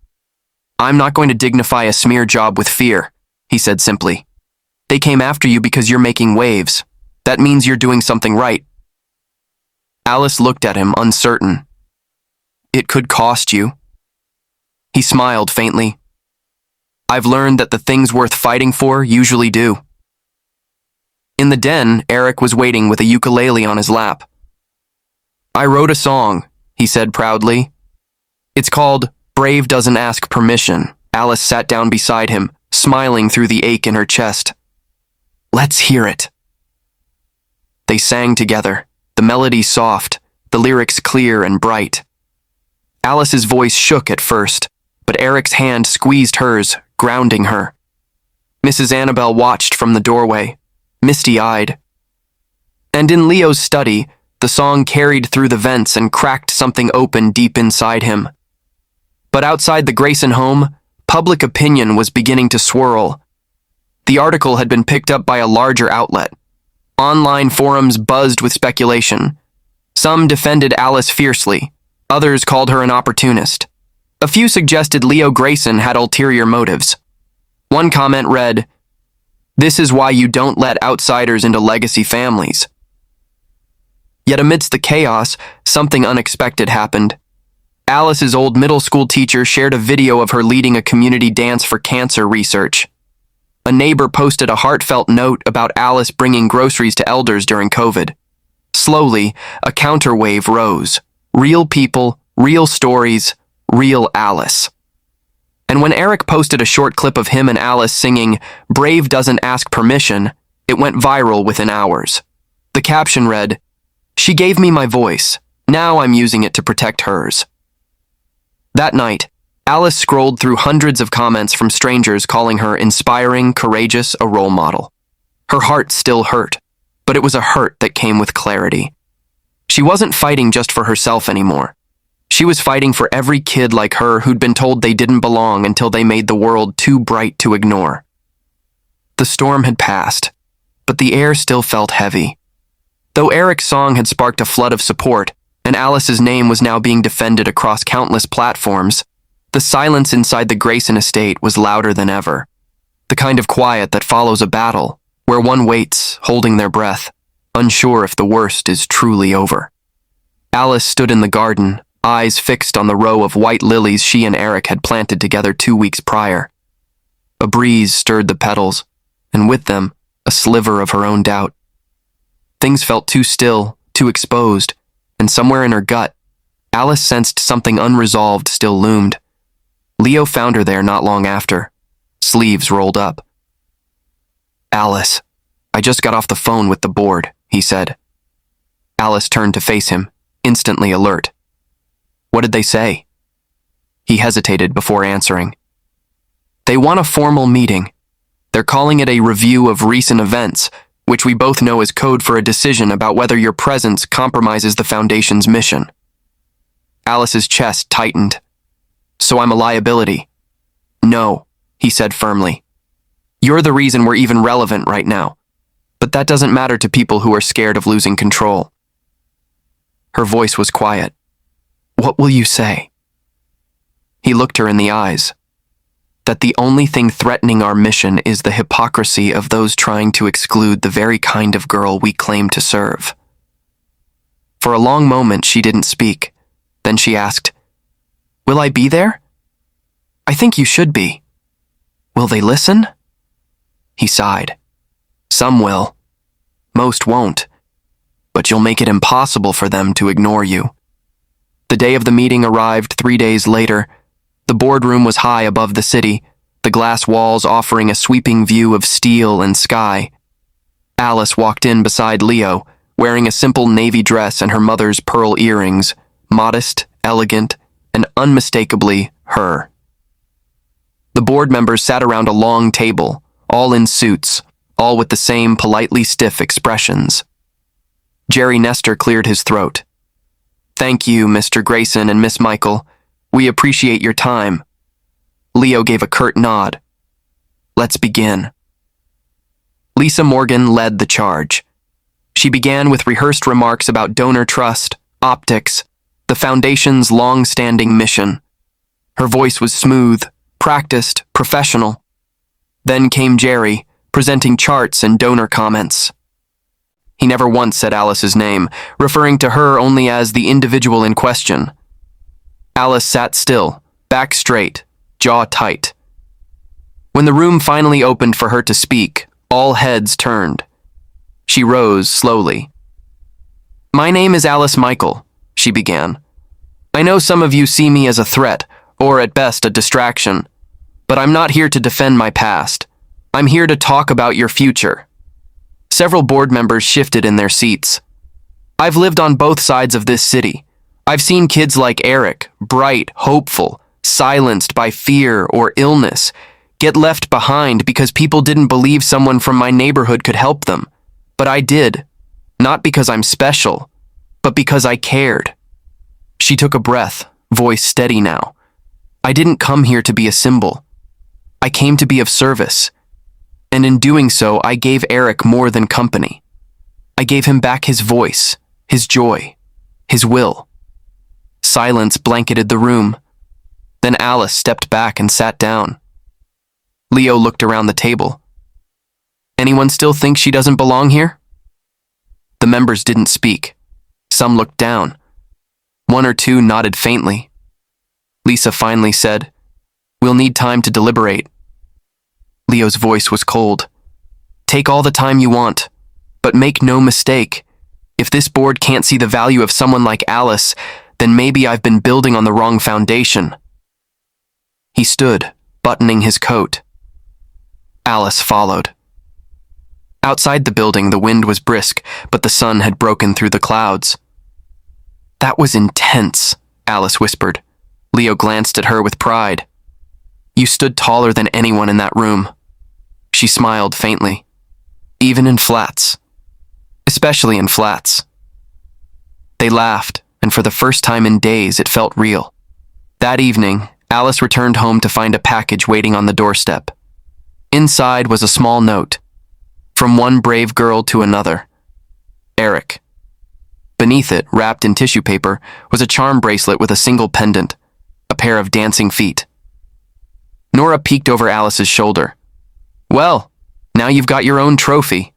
I'm not going to dignify a smear job with fear, he said simply. They came after you because you're making waves. That means you're doing something right. Alice looked at him, uncertain. It could cost you. He smiled faintly. I've learned that the things worth fighting for usually do. In the den, Eric was waiting with a ukulele on his lap. I wrote a song, he said proudly. It's called Brave Doesn't Ask Permission. Alice sat down beside him, smiling through the ache in her chest. Let's hear it. They sang together, the melody soft, the lyrics clear and bright. Alice's voice shook at first, but Eric's hand squeezed hers, grounding her. Mrs. Annabelle watched from the doorway, misty-eyed. And in Leo's study, the song carried through the vents and cracked something open deep inside him. But outside the Grayson home, public opinion was beginning to swirl. The article had been picked up by a larger outlet. Online forums buzzed with speculation. Some defended Alice fiercely. Others called her an opportunist. A few suggested Leo Grayson had ulterior motives. One comment read, "This is why you don't let outsiders into legacy families." Yet amidst the chaos, something unexpected happened. Alice's old middle school teacher shared a video of her leading a community dance for cancer research. A neighbor posted a heartfelt note about Alice bringing groceries to elders during COVID. Slowly, a counterwave rose. Real people, real stories, real Alice. And when Eric posted a short clip of him and Alice singing Brave Doesn't Ask Permission, it went viral within hours. The caption read, "She gave me my voice. Now I'm using it to protect hers." That night, Alice scrolled through hundreds of comments from strangers calling her inspiring, courageous, a role model. Her heart still hurt, but it was a hurt that came with clarity. She wasn't fighting just for herself anymore. She was fighting for every kid like her who'd been told they didn't belong until they made the world too bright to ignore. The storm had passed, but the air still felt heavy. Though Eric's song had sparked a flood of support, and Alice's name was now being defended across countless platforms, the silence inside the Grayson estate was louder than ever. The kind of quiet that follows a battle, where one waits, holding their breath, unsure if the worst is truly over. Alice stood in the garden, eyes fixed on the row of white lilies she and Eric had planted together 2 weeks prior. A breeze stirred the petals, and with them, a sliver of her own doubt. Things felt too still, too exposed, and somewhere in her gut, Alice sensed something unresolved still loomed. Leo found her there not long after, sleeves rolled up. "Alice, I just got off the phone with the board," he said. Alice turned to face him, instantly alert. "What did they say?" He hesitated before answering. "They want a formal meeting. They're calling it a review of recent events, which we both know is code for a decision about whether your presence compromises the Foundation's mission." Alice's chest tightened. "So I'm a liability?" "No," he said firmly. "You're the reason we're even relevant right now. But that doesn't matter to people who are scared of losing control." Her voice was quiet. "What will you say?" He looked her in the eyes. "That the only thing threatening our mission is the hypocrisy of those trying to exclude the very kind of girl we claim to serve." For a long moment she didn't speak. Then she asked, "Will I be there?" "I think you should be." "Will they listen?" He sighed. "Some will. Most won't. But you'll make it impossible for them to ignore you." The day of the meeting arrived 3 days later. The boardroom was high above the city, the glass walls offering a sweeping view of steel and sky. Alice walked in beside Leo, wearing a simple navy dress and her mother's pearl earrings, modest, elegant, and unmistakably her. The board members sat around a long table, all in suits, all with the same politely stiff expressions. Jerry Nestor cleared his throat. "Thank you, Mr. Grayson and Miss Michael. We appreciate your time." Leo gave a curt nod. "Let's begin." Lisa Morgan led the charge. She began with rehearsed remarks about donor trust, optics, the Foundation's long-standing mission. Her voice was smooth, practiced, professional. Then came Jerry, presenting charts and donor comments. He never once said Alice's name, referring to her only as the individual in question. Alice sat still, back straight, jaw tight. When the room finally opened for her to speak, all heads turned. She rose slowly. "My name is Alice Michael," she began. "I know some of you see me as a threat, or at best a distraction, but I'm not here to defend my past. I'm here to talk about your future." Several board members shifted in their seats. "I've lived on both sides of this city. I've seen kids like Eric, bright, hopeful, silenced by fear or illness, get left behind because people didn't believe someone from my neighborhood could help them. But I did, not because I'm special, but because I cared." She took a breath, voice steady now. "I didn't come here to be a symbol. I came to be of service. And in doing so, I gave Eric more than company. I gave him back his voice, his joy, his will." Silence blanketed the room. Then Alice stepped back and sat down. Leo looked around the table. "Anyone still think she doesn't belong here?" The members didn't speak. Some looked down. One or two nodded faintly. Lisa finally said, "We'll need time to deliberate." Leo's voice was cold. "Take all the time you want, but make no mistake. If this board can't see the value of someone like Alice, then maybe I've been building on the wrong foundation." He stood, buttoning his coat. Alice followed. Outside the building, the wind was brisk, but the sun had broken through the clouds. "That was intense," Alice whispered. Leo glanced at her with pride. "You stood taller than anyone in that room." She smiled faintly. "Even in flats. Especially in flats." They laughed, and for the first time in days, it felt real. That evening, Alice returned home to find a package waiting on the doorstep. Inside was a small note. From one brave girl to another. Eric. Beneath it, wrapped in tissue paper, was a charm bracelet with a single pendant, a pair of dancing feet. Nora peeked over Alice's shoulder. "Well, now you've got your own trophy."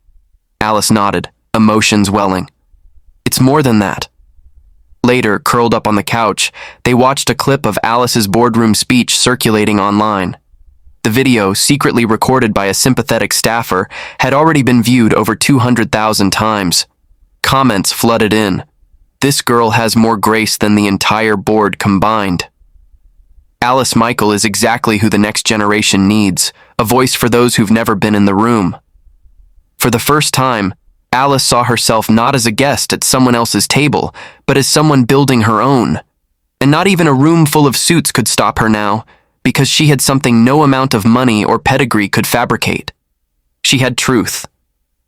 Alice nodded, emotions welling. "It's more than that." Later, curled up on the couch, they watched a clip of Alice's boardroom speech circulating online. The video, secretly recorded by a sympathetic staffer, had already been viewed over 200,000 times. Comments flooded in. "This girl has more grace than the entire board combined." Alice Michael is exactly who the next generation needs, a voice for those who've never been in the room. For the first time, Alice saw herself not as a guest at someone else's table, but as someone building her own. And not even a room full of suits could stop her now, because she had something no amount of money or pedigree could fabricate. She had truth,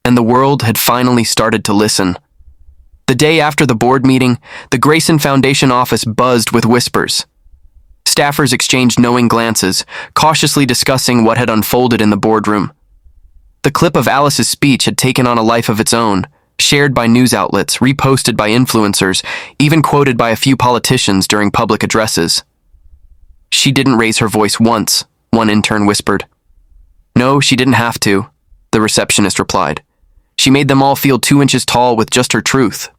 and the world had finally started to listen. The day after the board meeting, the Grayson Foundation office buzzed with whispers. Staffers exchanged knowing glances, cautiously discussing what had unfolded in the boardroom. The clip of Alice's speech had taken on a life of its own, shared by news outlets, reposted by influencers, even quoted by a few politicians during public addresses. "She didn't raise her voice once," one intern whispered. "No, she didn't have to," the receptionist replied. "She made them all feel 2 inches tall with just her truth."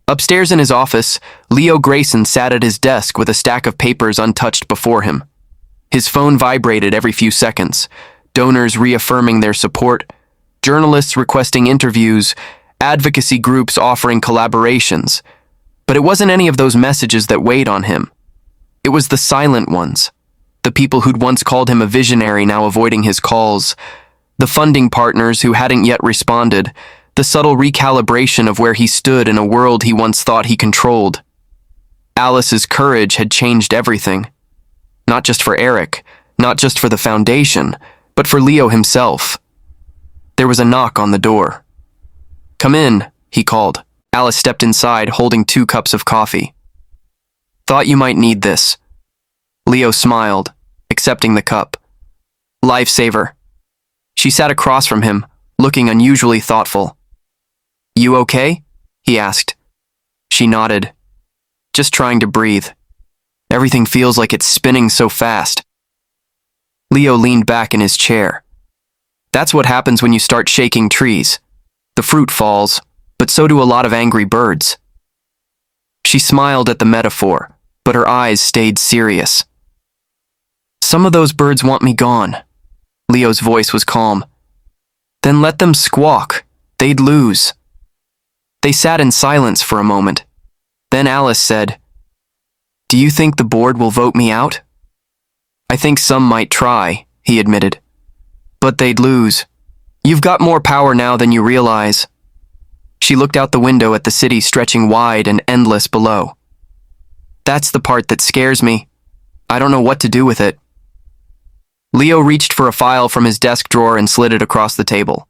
Upstairs in his office, Leo Grayson sat at his desk with a stack of papers untouched before him. His phone vibrated every few seconds, donors reaffirming their support, journalists requesting interviews, advocacy groups offering collaborations. But it wasn't any of those messages that weighed on him. It was the silent ones, the people who'd once called him a visionary now avoiding his calls, the funding partners who hadn't yet responded, the subtle recalibration of where he stood in a world he once thought he controlled. Alice's courage had changed everything. Not just for Eric, not just for the foundation, but for Leo himself. There was a knock on the door. "Come in," he called. Alice stepped inside, holding 2 cups of coffee. "Thought you might need this." Leo smiled, accepting the cup. "Lifesaver." She sat across from him, looking unusually thoughtful. "You okay?" he asked. She nodded. just trying to breathe. Everything feels like it's spinning so fast. Leo leaned back in his chair. That's what happens when you start shaking trees. The fruit falls, but so do a lot of angry birds. She smiled at the metaphor, but her eyes stayed serious. Some of those birds want me gone. Leo's voice was calm. Then let them squawk. They'd lose. They sat in silence for a moment. Then Alice said, "Do you think the board will vote me out?" "I think some might try," he admitted. "But they'd lose. You've got more power now than you realize." She looked out the window at the city stretching wide and endless below. "That's the part that scares me. I don't know what to do with it." Leo reached for a file from his desk drawer and slid it across the table.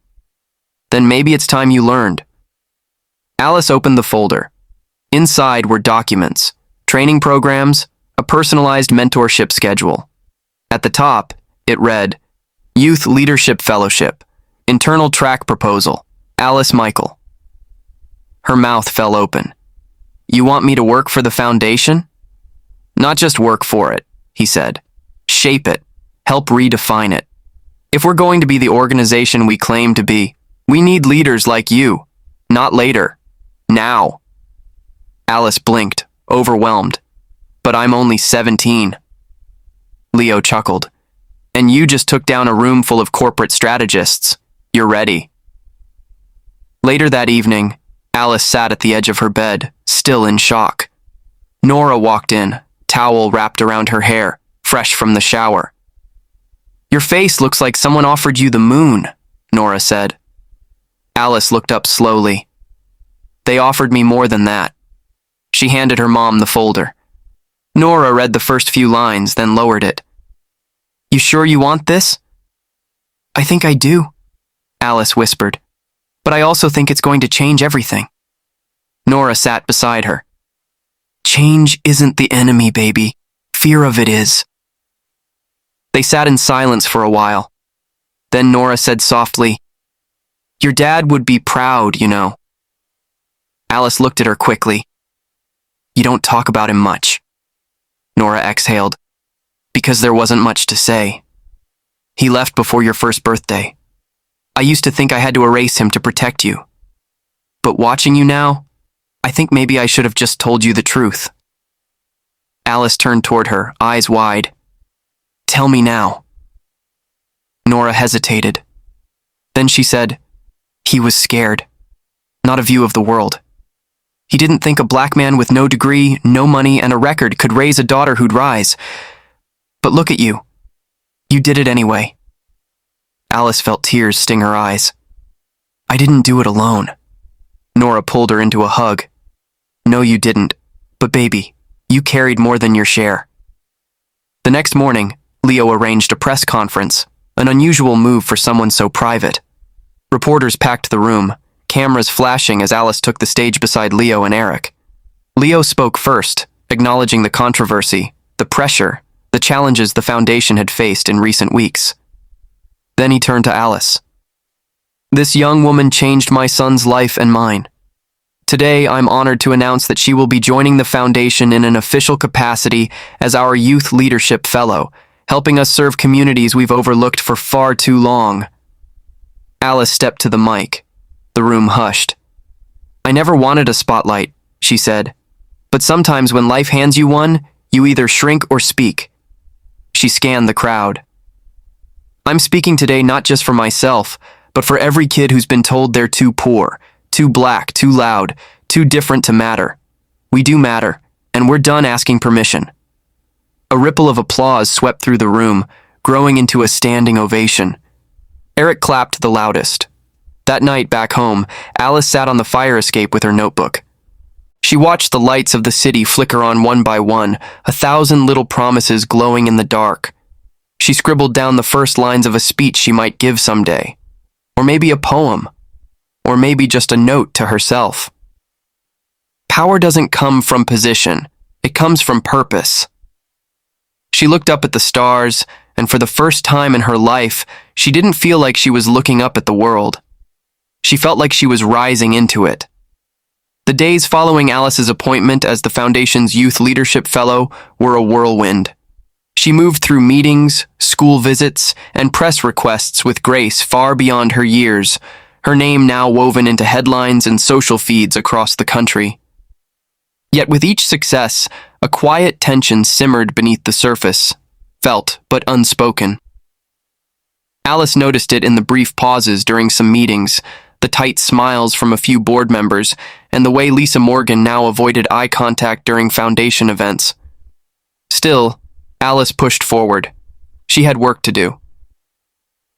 "Then maybe it's time you learned." Alice opened the folder. Inside were documents, training programs, a personalized mentorship schedule. At the top, it read, Youth Leadership Fellowship, Internal Track Proposal, Alice Michael. Her mouth fell open. "You want me to work for the foundation?" "Not just work for it," he said. "Shape it, help redefine it. If we're going to be the organization we claim to be, we need leaders like you, not later, now." Alice blinked, overwhelmed. "But I'm only 17. Leo chuckled. "And you just took down a room full of corporate strategists. You're ready." Later that evening, Alice sat at the edge of her bed, still in shock. Nora walked in, towel wrapped around her hair, fresh from the shower. "Your face looks like someone offered you the moon," Nora said. Alice looked up slowly. "They offered me more than that." She handed her mom the folder. Nora read the first few lines, then lowered it. "You sure you want this?" "I think I do," Alice whispered. "But I also think it's going to change everything." Nora sat beside her. "Change isn't the enemy, baby. Fear of it is." They sat in silence for a while. Then Nora said softly, "Your dad would be proud, you know." Alice looked at her quickly. "You don't talk about him much." Nora exhaled. "Because there wasn't much to say. He left before your first birthday. I used to think I had to erase him to protect you. But watching you now, I think maybe I should have just told you the truth." Alice turned toward her, eyes wide. "Tell me now." Nora hesitated. Then she said, "He was scared. Not a view of the world. He didn't think a black man with no degree, no money, and a record could raise a daughter who'd rise. But look at you. You did it anyway." Alice felt tears sting her eyes. "I didn't do it alone." Nora pulled her into a hug. "No, you didn't. But baby, you carried more than your share." The next morning, Leo arranged a press conference, an unusual move for someone so private. Reporters packed the room, cameras flashing as Alice took the stage beside Leo and Eric. Leo spoke first, acknowledging the controversy, the pressure, the challenges the foundation had faced in recent weeks. Then he turned to Alice. "This young woman changed my son's life and mine. Today, I'm honored to announce that she will be joining the foundation in an official capacity as our Youth Leadership Fellow, helping us serve communities we've overlooked for far too long." Alice stepped to the mic. The room hushed. "I never wanted a spotlight," she said. "But sometimes when life hands you one, you either shrink or speak." She scanned the crowd. "I'm speaking today not just for myself, but for every kid who's been told they're too poor, too black, too loud, too different to matter. We do matter, and we're done asking permission." A ripple of applause swept through the room, growing into a standing ovation. Eric clapped the loudest. That night back home, Alice sat on the fire escape with her notebook. She watched the lights of the city flicker on one by one, 1,000 little promises glowing in the dark. She scribbled down the first lines of a speech she might give someday. Or maybe a poem. Or maybe just a note to herself. Power doesn't come from position. It comes from purpose. She looked up at the stars, and for the first time in her life, she didn't feel like she was looking up at the world. She felt like she was rising into it. The days following Alice's appointment as the Foundation's Youth Leadership Fellow were a whirlwind. She moved through meetings, school visits, and press requests with grace far beyond her years, her name now woven into headlines and social feeds across the country. Yet with each success, a quiet tension simmered beneath the surface, felt but unspoken. Alice noticed it in the brief pauses during some meetings, the tight smiles from a few board members, and the way Lisa Morgan now avoided eye contact during Foundation events. Still, Alice pushed forward. She had work to do.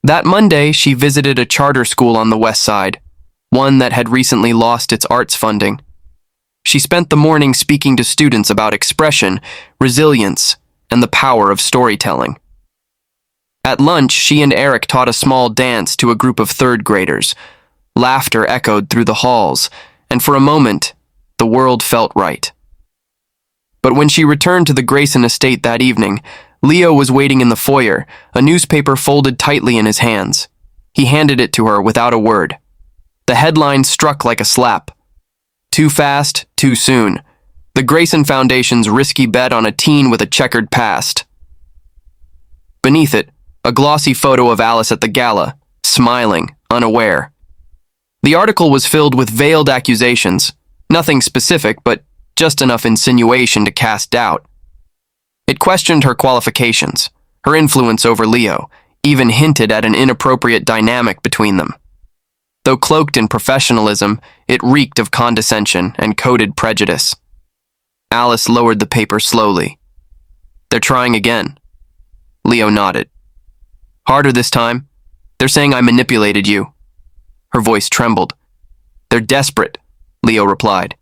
That Monday, she visited a charter school on the west side, one that had recently lost its arts funding. She spent the morning speaking to students about expression, resilience, and the power of storytelling. At lunch, she and Eric taught a small dance to a group of third graders. Laughter echoed through the halls, and for a moment, the world felt right. But when she returned to the Grayson estate that evening, Leo was waiting in the foyer, a newspaper folded tightly in his hands. He handed it to her without a word. The headline struck like a slap. Too fast, too soon. The Grayson Foundation's risky bet on a teen with a checkered past. Beneath it, a glossy photo of Alice at the gala, smiling, unaware. The article was filled with veiled accusations, nothing specific, but just enough insinuation to cast doubt. It questioned her qualifications, her influence over Leo, even hinted at an inappropriate dynamic between them. Though cloaked in professionalism, it reeked of condescension and coded prejudice. Alice lowered the paper slowly. "They're trying again." Leo nodded. "Harder this time? They're saying I manipulated you." Her voice trembled. "They're desperate," Leo replied.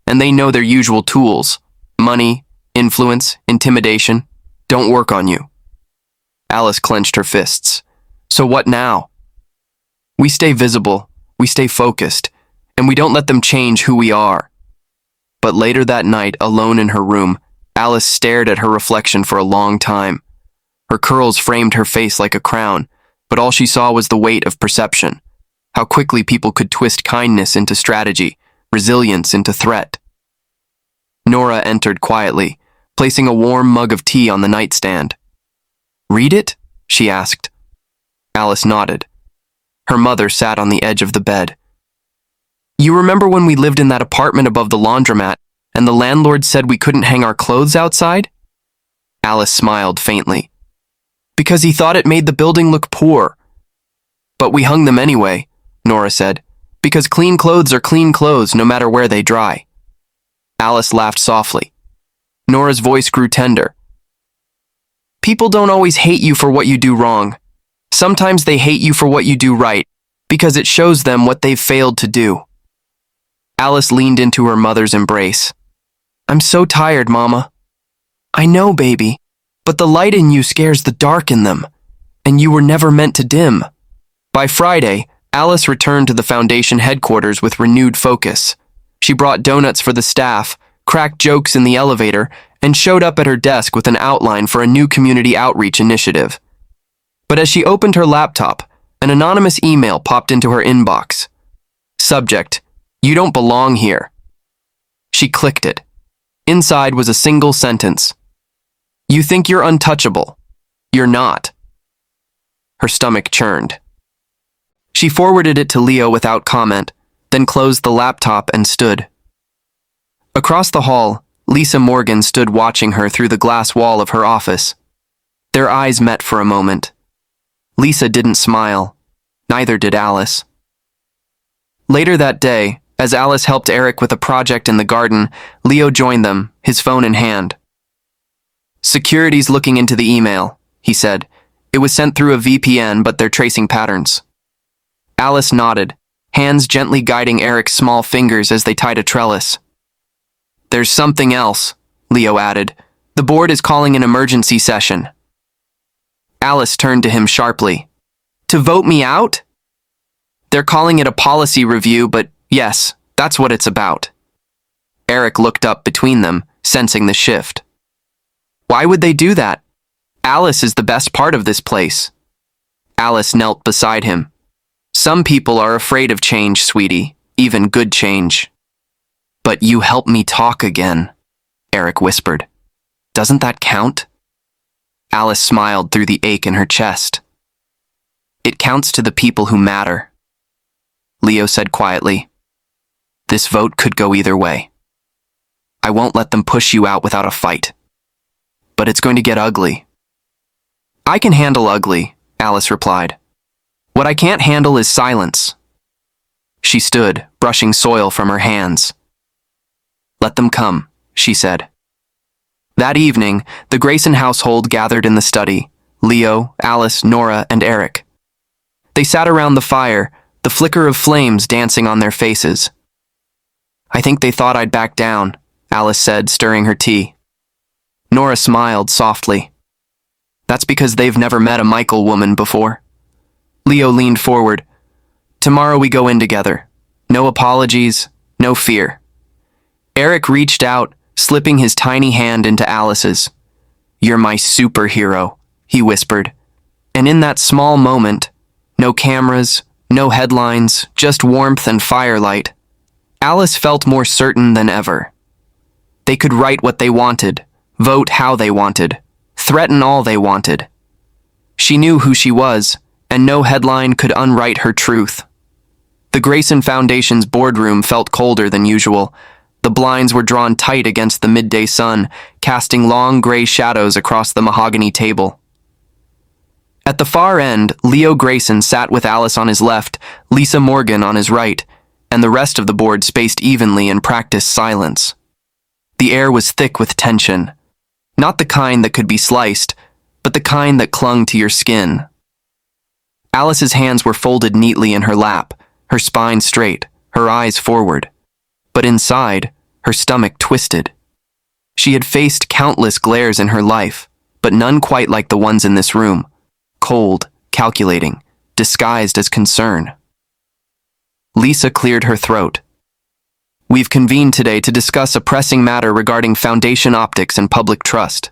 "And they know their usual tools, money, influence, intimidation, don't work on you." Alice clenched her fists. "So what now?" "We stay visible, we stay focused, and we don't let them change who we are." But later that night, alone in her room, Alice stared at her reflection for a long time. Her curls framed her face like a crown, but all she saw was the weight of perception. How quickly people could twist kindness into strategy, resilience into threat. Nora entered quietly, placing a warm mug of tea on the nightstand. "Read it?" she asked. Alice nodded. Her mother sat on the edge of the bed. "You remember when we lived in that apartment above the laundromat, and the landlord said we couldn't hang our clothes outside?" Alice smiled faintly. "Because he thought it made the building look poor." "But we hung them anyway," Nora said, "because clean clothes are clean clothes no matter where they dry." Alice laughed softly. Nora's voice grew tender. "People don't always hate you for what you do wrong. Sometimes they hate you for what you do right, because it shows them what they've failed to do." Alice leaned into her mother's embrace. "I'm so tired, Mama." "I know, baby, but the light in you scares the dark in them, and you were never meant to dim." By Friday, Alice returned to the Foundation headquarters with renewed focus. She brought donuts for the staff, cracked jokes in the elevator, and showed up at her desk with an outline for a new community outreach initiative. But as she opened her laptop, an anonymous email popped into her inbox. Subject: "You don't belong here." She clicked it. Inside was a single sentence. "You think you're untouchable. You're not." Her stomach churned. She forwarded it to Leo without comment, then closed the laptop and stood. Across the hall, Lisa Morgan stood watching her through the glass wall of her office. Their eyes met for a moment. Lisa didn't smile. Neither did Alice. Later that day, as Alice helped Eric with a project in the garden, Leo joined them, his phone in hand. "Security's looking into the email," he said. "It was sent through a VPN, but they're tracing patterns." Alice nodded, hands gently guiding Eric's small fingers as they tied a trellis. "There's something else," Leo added. "The board is calling an emergency session." Alice turned to him sharply. "To vote me out?" "They're calling it a policy review, but yes, that's what it's about." Eric looked up between them, sensing the shift. "Why would they do that? Alice is the best part of this place." Alice knelt beside him. "Some people are afraid of change, sweetie, even good change." But you helped me talk again, Eric whispered. Doesn't that count? Alice smiled through the ache in her chest. It counts to the people who matter, Leo said quietly. This vote could go either way. I won't let them push you out without a fight. But it's going to get ugly. I can handle ugly, Alice replied. What I can't handle is silence. She stood, brushing soil from her hands. Let them come, she said. That evening, the Grayson household gathered in the study. Leo, Alice, Nora, and Eric. They sat around the fire, the flicker of flames dancing on their faces. I think they thought I'd back down, Alice said, stirring her tea. Nora smiled softly. That's because they've never met a Michael woman before. Leo leaned forward. Tomorrow we go in together. No apologies, no fear. Eric reached out, slipping his tiny hand into Alice's. You're my superhero, he whispered. And in that small moment, no cameras, no headlines, just warmth and firelight, Alice felt more certain than ever. They could write what they wanted, vote how they wanted, threaten all they wanted. She knew who she was, and no headline could unwrite her truth. The Grayson Foundation's boardroom felt colder than usual. The blinds were drawn tight against the midday sun, casting long gray shadows across the mahogany table. At the far end, Leo Grayson sat with Alice on his left, Lisa Morgan on his right, and the rest of the board spaced evenly in practiced silence. The air was thick with tension. Not the kind that could be sliced, but the kind that clung to your skin. Alice's hands were folded neatly in her lap, her spine straight, her eyes forward. But inside, her stomach twisted. She had faced countless glares in her life, but none quite like the ones in this room. Cold, calculating, disguised as concern. Lisa cleared her throat. We've convened today to discuss a pressing matter regarding Foundation optics and public trust.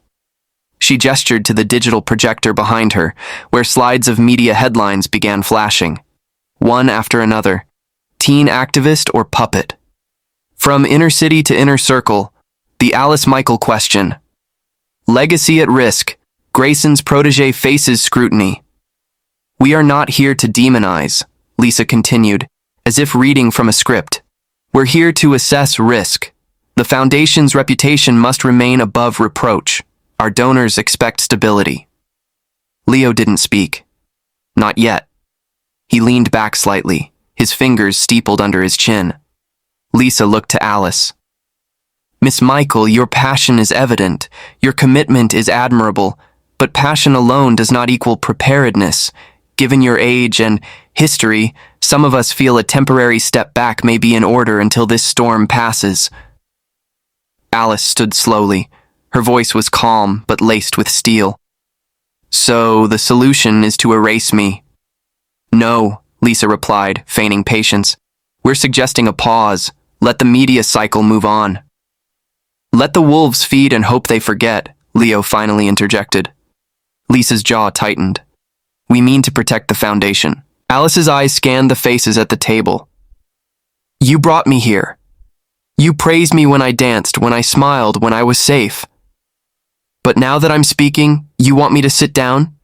She gestured to the digital projector behind her, where slides of media headlines began flashing. One after another. Teen activist or puppet? From inner city to inner circle, the Alice Michael question. Legacy at risk. Grayson's protege faces scrutiny. We are not here to demonize, Lisa continued, as if reading from a script. We're here to assess risk. The Foundation's reputation must remain above reproach. Our donors expect stability. Leo didn't speak. Not yet. He leaned back slightly, his fingers steepled under his chin. Lisa looked to Alice. Miss Michael, your passion is evident. Your commitment is admirable. But passion alone does not equal preparedness. Given your age and history, some of us feel a temporary step back may be in order until this storm passes. Alice stood slowly. Her voice was calm, but laced with steel. So, the solution is to erase me. No, Lisa replied, feigning patience. We're suggesting a pause. Let the media cycle move on. Let the wolves feed and hope they forget, Leo finally interjected. Lisa's jaw tightened. We mean to protect the Foundation. Alice's eyes scanned the faces at the table. You brought me here. You praised me when I danced, when I smiled, when I was safe. But now that I'm speaking, you want me to sit down?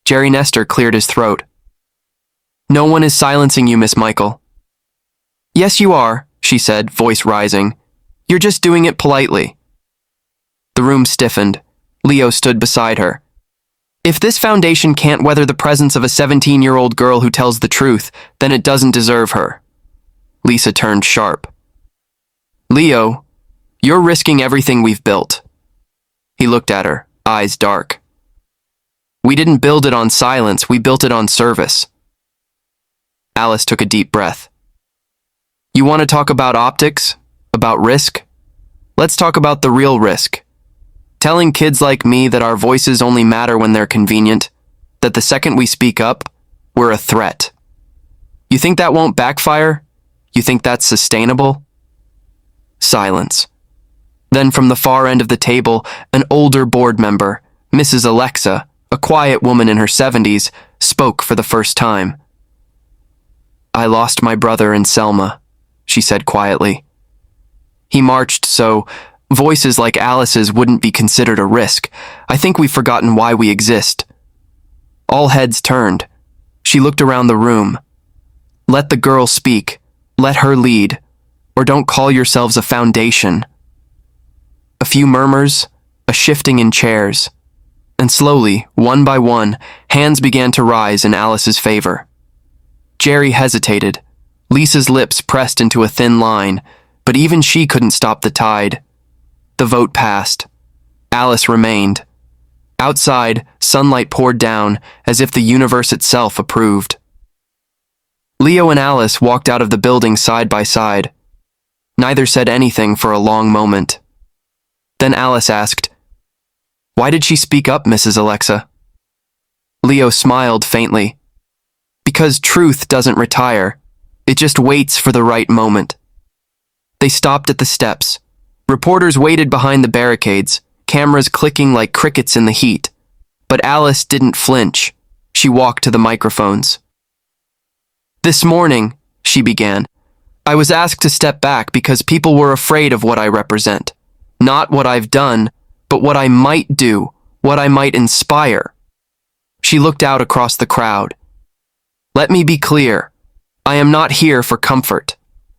Jerry Nestor cleared his throat. No one is silencing you, Miss Michael. Yes, you are, she said, voice rising. You're just doing it politely. The room stiffened. Leo stood beside her. If this Foundation can't weather the presence of a 17-year-old girl who tells the truth, then it doesn't deserve her. Lisa turned sharp. Leo, you're risking everything we've built. He looked at her, eyes dark. We didn't build it on silence, we built it on service. Alice took a deep breath. You want to talk about optics? About risk? Let's talk about the real risk. Telling kids like me that our voices only matter when they're convenient, that the second we speak up, we're a threat. You think that won't backfire? You think that's sustainable? Silence. Then from the far end of the table, an older board member, Mrs. Alexa, a quiet woman in her 70s, spoke for the first time. I lost my brother in Selma, she said quietly. He marched so voices like Alice's wouldn't be considered a risk. I think we've forgotten why we exist. All heads turned. She looked around the room. Let the girl speak. Let her lead. Or don't call yourselves a foundation. A few murmurs, a shifting in chairs. And slowly, one by one, hands began to rise in Alice's favor. Jerry hesitated. Lisa's lips pressed into a thin line, but even she couldn't stop the tide. The vote passed. Alice remained. Outside, sunlight poured down as if the universe itself approved. Leo and Alice walked out of the building side by side. Neither said anything for a long moment. Then Alice asked, "Why did she speak up, Mrs. Alexa?" Leo smiled faintly. "Because truth doesn't retire. It just waits for the right moment." They stopped at the steps. Reporters waited behind the barricades, cameras clicking like crickets in the heat. But Alice didn't flinch. She walked to the microphones. "This morning," she began, "I was asked to step back because people were afraid of what I represent. Not what I've done, but what I might do, what I might inspire." She looked out across the crowd. "Let me be clear. I am not here for comfort.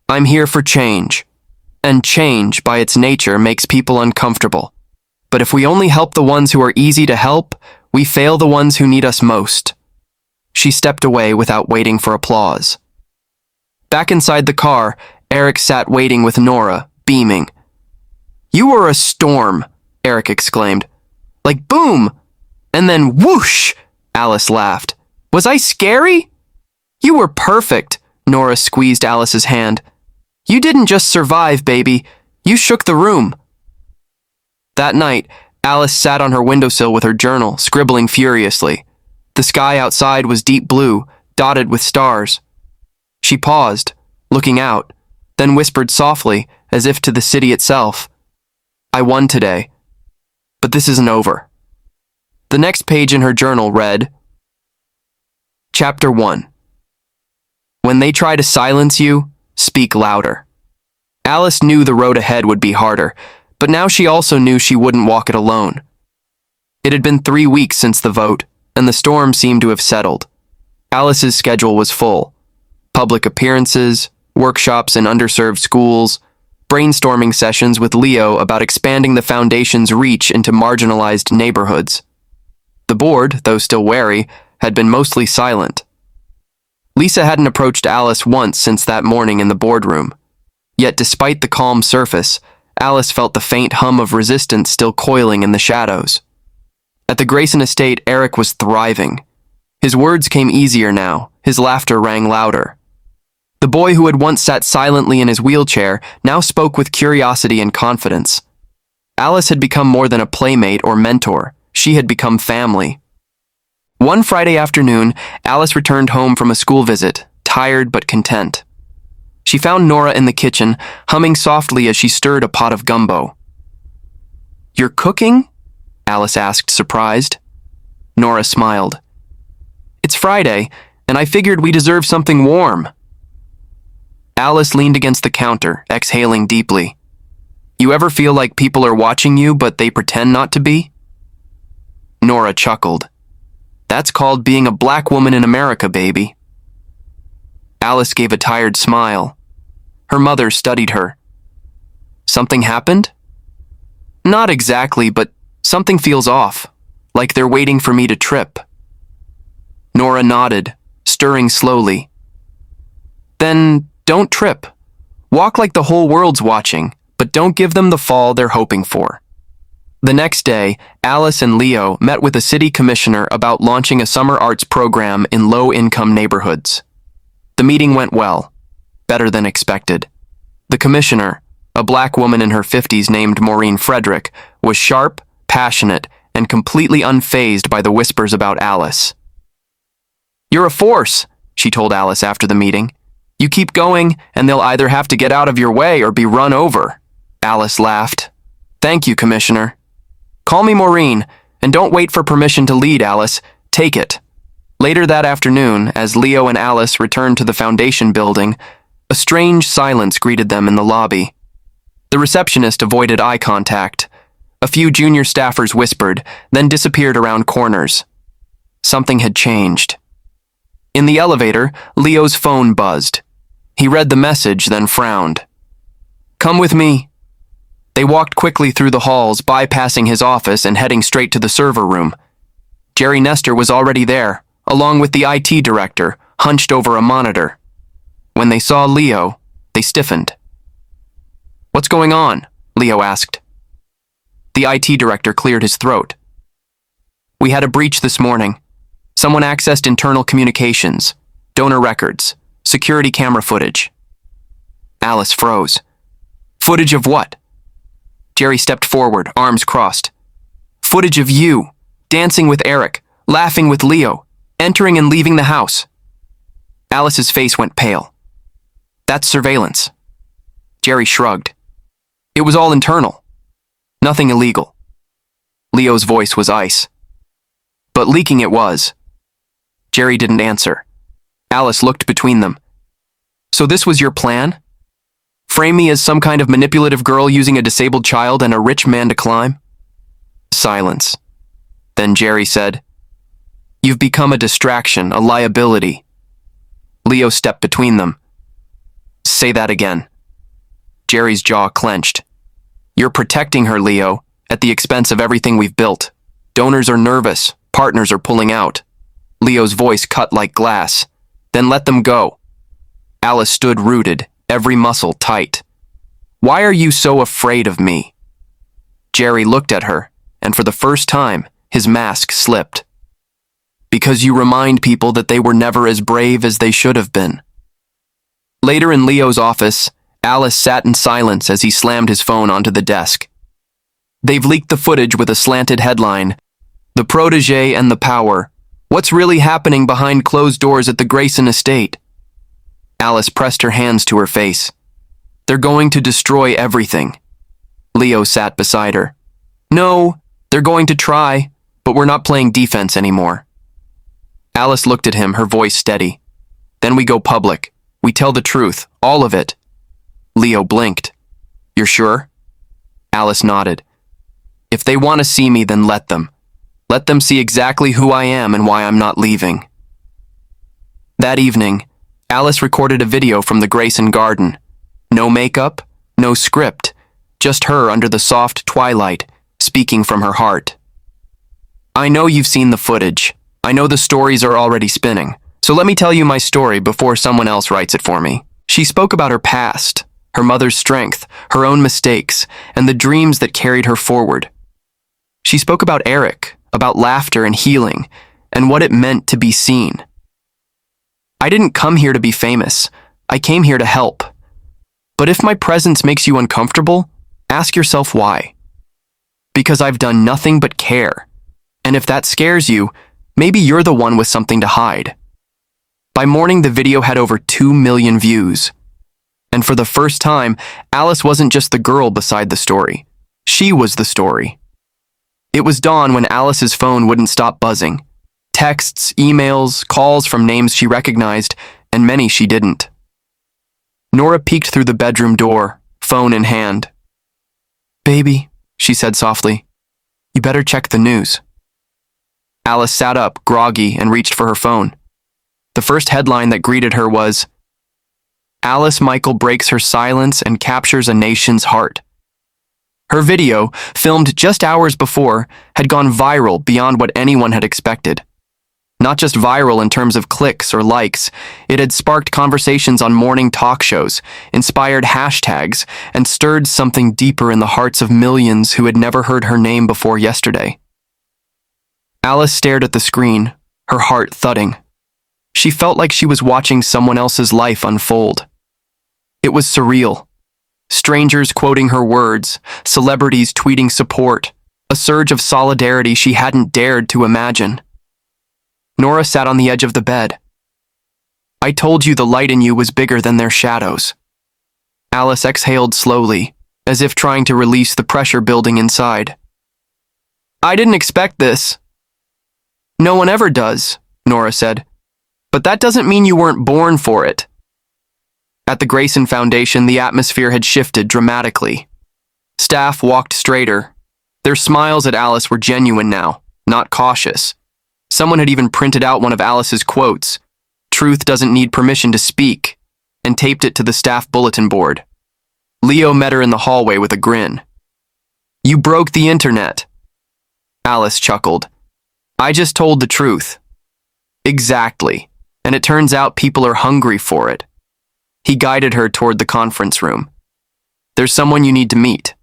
I'm here for change. And change, by its nature, makes people uncomfortable. But if we only help the ones who are easy to help, we fail the ones who need us most." She stepped away without waiting for applause. Back inside the car, Eric sat waiting with Nora, beaming. "You were a storm," Eric exclaimed. "Like boom! And then whoosh!" Alice laughed. "Was I scary?" "You were perfect," Nora squeezed Alice's hand. "You didn't just survive, baby. You shook the room." That night, Alice sat on her windowsill with her journal, scribbling furiously. The sky outside was deep blue, dotted with stars. She paused, looking out, then whispered softly, as if to the city itself, "I won today. But this isn't over." The next page in her journal read, Chapter 1. When they try to silence you, speak louder. Alice knew the road ahead would be harder, but now she also knew she wouldn't walk it alone. It had been 3 weeks since the vote, and the storm seemed to have settled. Alice's schedule was full. Public appearances, workshops in underserved schools, brainstorming sessions with Leo about expanding the foundation's reach into marginalized neighborhoods. The board, though still wary, had been mostly silent. Lisa hadn't approached Alice once since that morning in the boardroom. Yet despite the calm surface, Alice felt the faint hum of resistance still coiling in the shadows. At the Grayson estate, Eric was thriving. His words came easier now, his laughter rang louder. The boy who had once sat silently in his wheelchair now spoke with curiosity and confidence. Alice had become more than a playmate or mentor. She had become family. One Friday afternoon, Alice returned home from a school visit, tired but content. She found Nora in the kitchen, humming softly as she stirred a pot of gumbo. "You're cooking?" Alice asked, surprised. Nora smiled. "It's Friday, and I figured we deserve something warm." Alice leaned against the counter, exhaling deeply. "You ever feel like people are watching you, but they pretend not to be?" Nora chuckled. "That's called being a black woman in America, baby." Alice gave a tired smile. Her mother studied her. "Something happened?" "Not exactly, but something feels off, like they're waiting for me to trip." Nora nodded, stirring slowly. "Then don't trip. Walk like the whole world's watching, but don't give them the fall they're hoping for." The next day, Alice and Leo met with a city commissioner about launching a summer arts program in low-income neighborhoods. The meeting went well, better than expected. The commissioner, a black woman in her 50s named Maureen Frederick, was sharp, passionate, and completely unfazed by the whispers about Alice. "You're a force," she told Alice after the meeting. "You keep going, and they'll either have to get out of your way or be run over." Alice laughed. "Thank you, Commissioner. Call me Maureen, and don't wait for permission to lead, Alice. Take it." Later that afternoon, as Leo and Alice returned to the foundation building, a strange silence greeted them in the lobby. The receptionist avoided eye contact. A few junior staffers whispered, then disappeared around corners. Something had changed. In the elevator, Leo's phone buzzed. He read the message, then frowned. "Come with me." They walked quickly through the halls, bypassing his office and heading straight to the server room. Jerry Nestor was already there, along with the IT director, hunched over a monitor. When they saw Leo, they stiffened. "What's going on?" Leo asked. The IT director cleared his throat. "We had a breach this morning. Someone accessed internal communications, donor records, security camera footage." Alice froze. "Footage of what?" Jerry stepped forward, arms crossed. "Footage of you, dancing with Eric, laughing with Leo, entering and leaving the house." Alice's face went pale. "That's surveillance." Jerry shrugged. "It was all internal. Nothing illegal." Leo's voice was ice. "But leaking it was." Jerry didn't answer. Alice looked between them. "So this was your plan? Frame me as some kind of manipulative girl using a disabled child and a rich man to climb?" Silence. Then Jerry said, "You've become a distraction, a liability." Leo stepped between them. "Say that again." Jerry's jaw clenched. "You're protecting her, Leo, at the expense of everything we've built. Donors are nervous, partners are pulling out." Leo's voice cut like glass. "Then let them go." Alice stood rooted, every muscle tight. "Why are you so afraid of me?" Jerry looked at her, and for the first time, his mask slipped. "Because you remind people that they were never as brave as they should have been." Later in Leo's office, Alice sat in silence as he slammed his phone onto the desk. "They've leaked the footage with a slanted headline, 'The Protégé and the Power. What's really happening behind closed doors at the Grayson estate?'" Alice pressed her hands to her face. "They're going to destroy everything." Leo sat beside her. "No, they're going to try, but we're not playing defense anymore." Alice looked at him, her voice steady. "Then we go public. We tell the truth, all of it." Leo blinked. "You're sure?" Alice nodded. "If they want to see me, then let them. Let them see exactly who I am and why I'm not leaving." That evening, Alice recorded a video from the Grayson garden. No makeup, no script, just her under the soft twilight, speaking from her heart. "I know you've seen the footage. I know the stories are already spinning. So let me tell you my story before someone else writes it for me." She spoke about her past, her mother's strength, her own mistakes, and the dreams that carried her forward. She spoke about Eric, about laughter and healing, and what it meant to be seen. "I didn't come here to be famous. I came here to help. But if my presence makes you uncomfortable, ask yourself why. Because I've done nothing but care. And if that scares you, maybe you're the one with something to hide." By morning, the video had over 2 million views. And for the first time, Alice wasn't just the girl beside the story. She was the story. It was dawn when Alice's phone wouldn't stop buzzing. Texts, emails, calls from names she recognized, and many she didn't. Nora peeked through the bedroom door, phone in hand. "Baby," she said softly, "you better check the news." Alice sat up, groggy, and reached for her phone. The first headline that greeted her was, "Alice Michael breaks her silence and captures a nation's heart." Her video, filmed just hours before, had gone viral beyond what anyone had expected. Not just viral in terms of clicks or likes, it had sparked conversations on morning talk shows, inspired hashtags, and stirred something deeper in the hearts of millions who had never heard her name before yesterday. Alice stared at the screen, her heart thudding. She felt like she was watching someone else's life unfold. It was surreal. Strangers quoting her words, celebrities tweeting support, a surge of solidarity she hadn't dared to imagine. Nora sat on the edge of the bed. "I told you the light in you was bigger than their shadows." Alice exhaled slowly, as if trying to release the pressure building inside. "I didn't expect this." "No one ever does," Nora said. "But that doesn't mean you weren't born for it." At the Grayson Foundation, the atmosphere had shifted dramatically. Staff walked straighter. Their smiles at Alice were genuine now, not cautious. Someone had even printed out one of Alice's quotes, "Truth doesn't need permission to speak," and taped it to the staff bulletin board. Leo met her in the hallway with a grin. "You broke the internet." Alice chuckled. "I just told the truth." "Exactly, and it turns out people are hungry for it." He guided her toward the conference room. "There's someone you need to meet."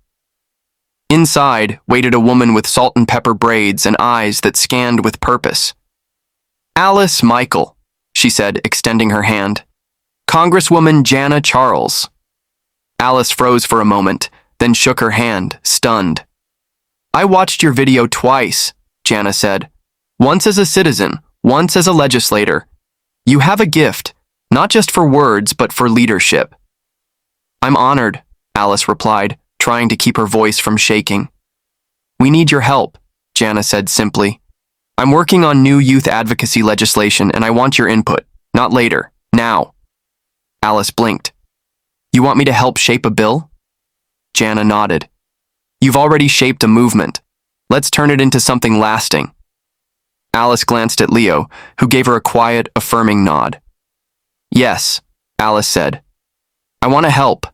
Inside waited a woman with salt and pepper braids and eyes that scanned with purpose. "Alice Michael," she said, extending her hand. "Congresswoman Jana Charles." Alice froze for a moment, then shook her hand, stunned. "I watched your video twice," Jana said. "Once as a citizen, once as a legislator. You have a gift, not just for words, but for leadership." "I'm honored," Alice replied, trying to keep her voice from shaking. "We need your help," Jana said simply. "I'm working on new youth advocacy legislation and I want your input. Not later, now." Alice blinked. "You want me to help shape a bill?" Jana nodded. "You've already shaped a movement. Let's turn it into something lasting." Alice glanced at Leo, who gave her a quiet, affirming nod. "Yes," Alice said. "I want to help."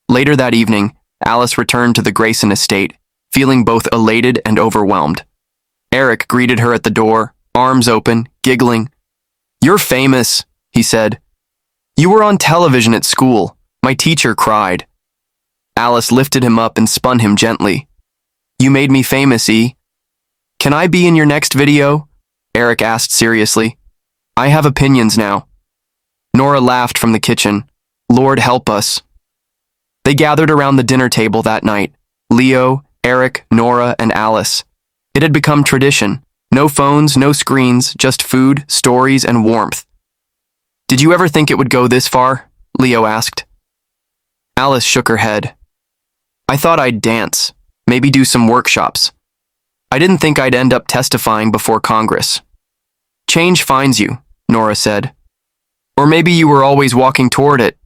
Later that evening, Alice returned to the Grayson estate, feeling both elated and overwhelmed. Eric greeted her at the door, arms open, giggling. "You're famous," he said. "You were on television at school. My teacher cried." Alice lifted him up and spun him gently. "You made me famous, E." "Can I be in your next video?" Eric asked seriously. "I have opinions now." Nora laughed from the kitchen. "Lord help us." They gathered around the dinner table that night. Leo, Eric, Nora, and Alice. It had become tradition. No phones, no screens, just food, stories, and warmth. "Did you ever think it would go this far?" Leo asked. Alice shook her head. "I thought I'd dance, maybe do some workshops. I didn't think I'd end up testifying before Congress." "Change finds you," Nora said. "Or maybe you were always walking toward it."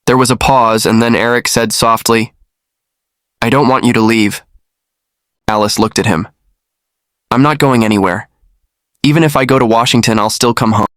There was a pause, and then Eric said softly, "I don't want you to leave." Alice looked at him. "I'm not going anywhere. Even if I go to Washington, I'll still come home."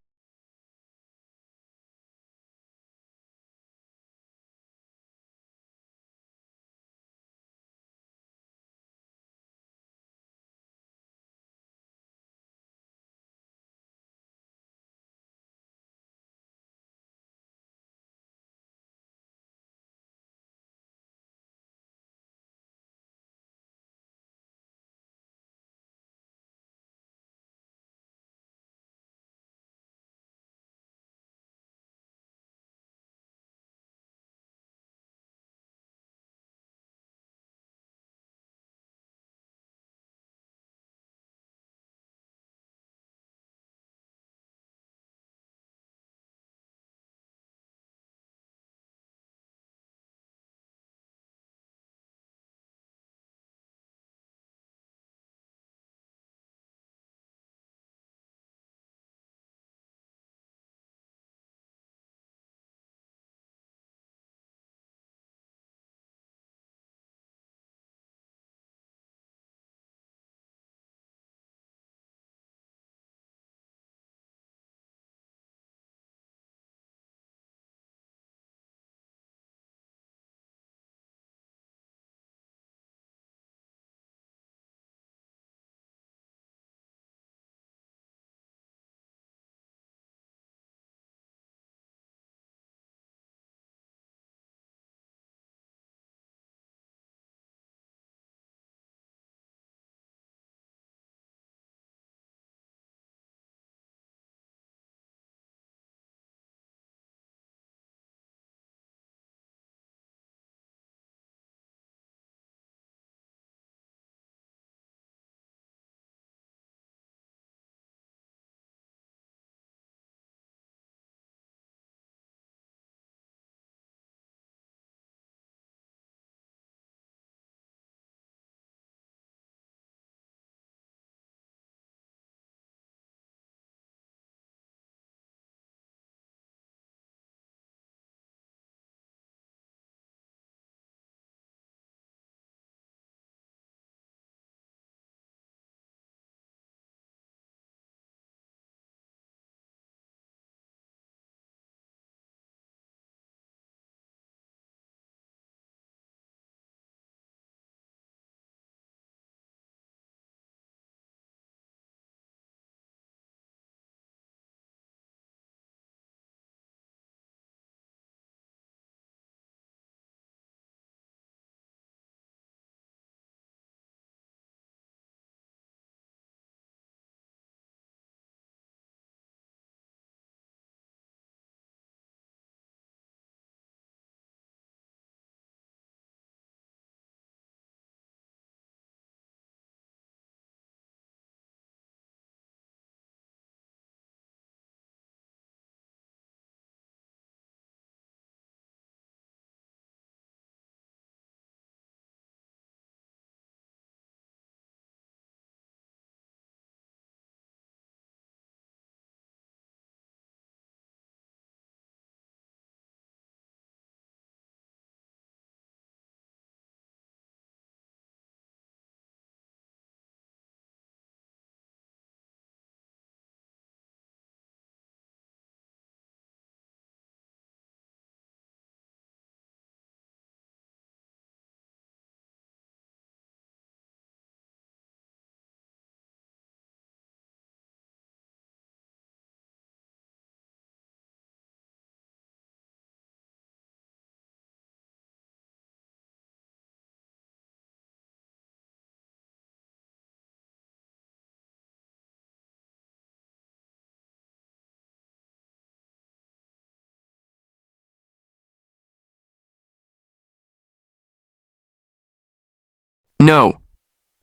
No.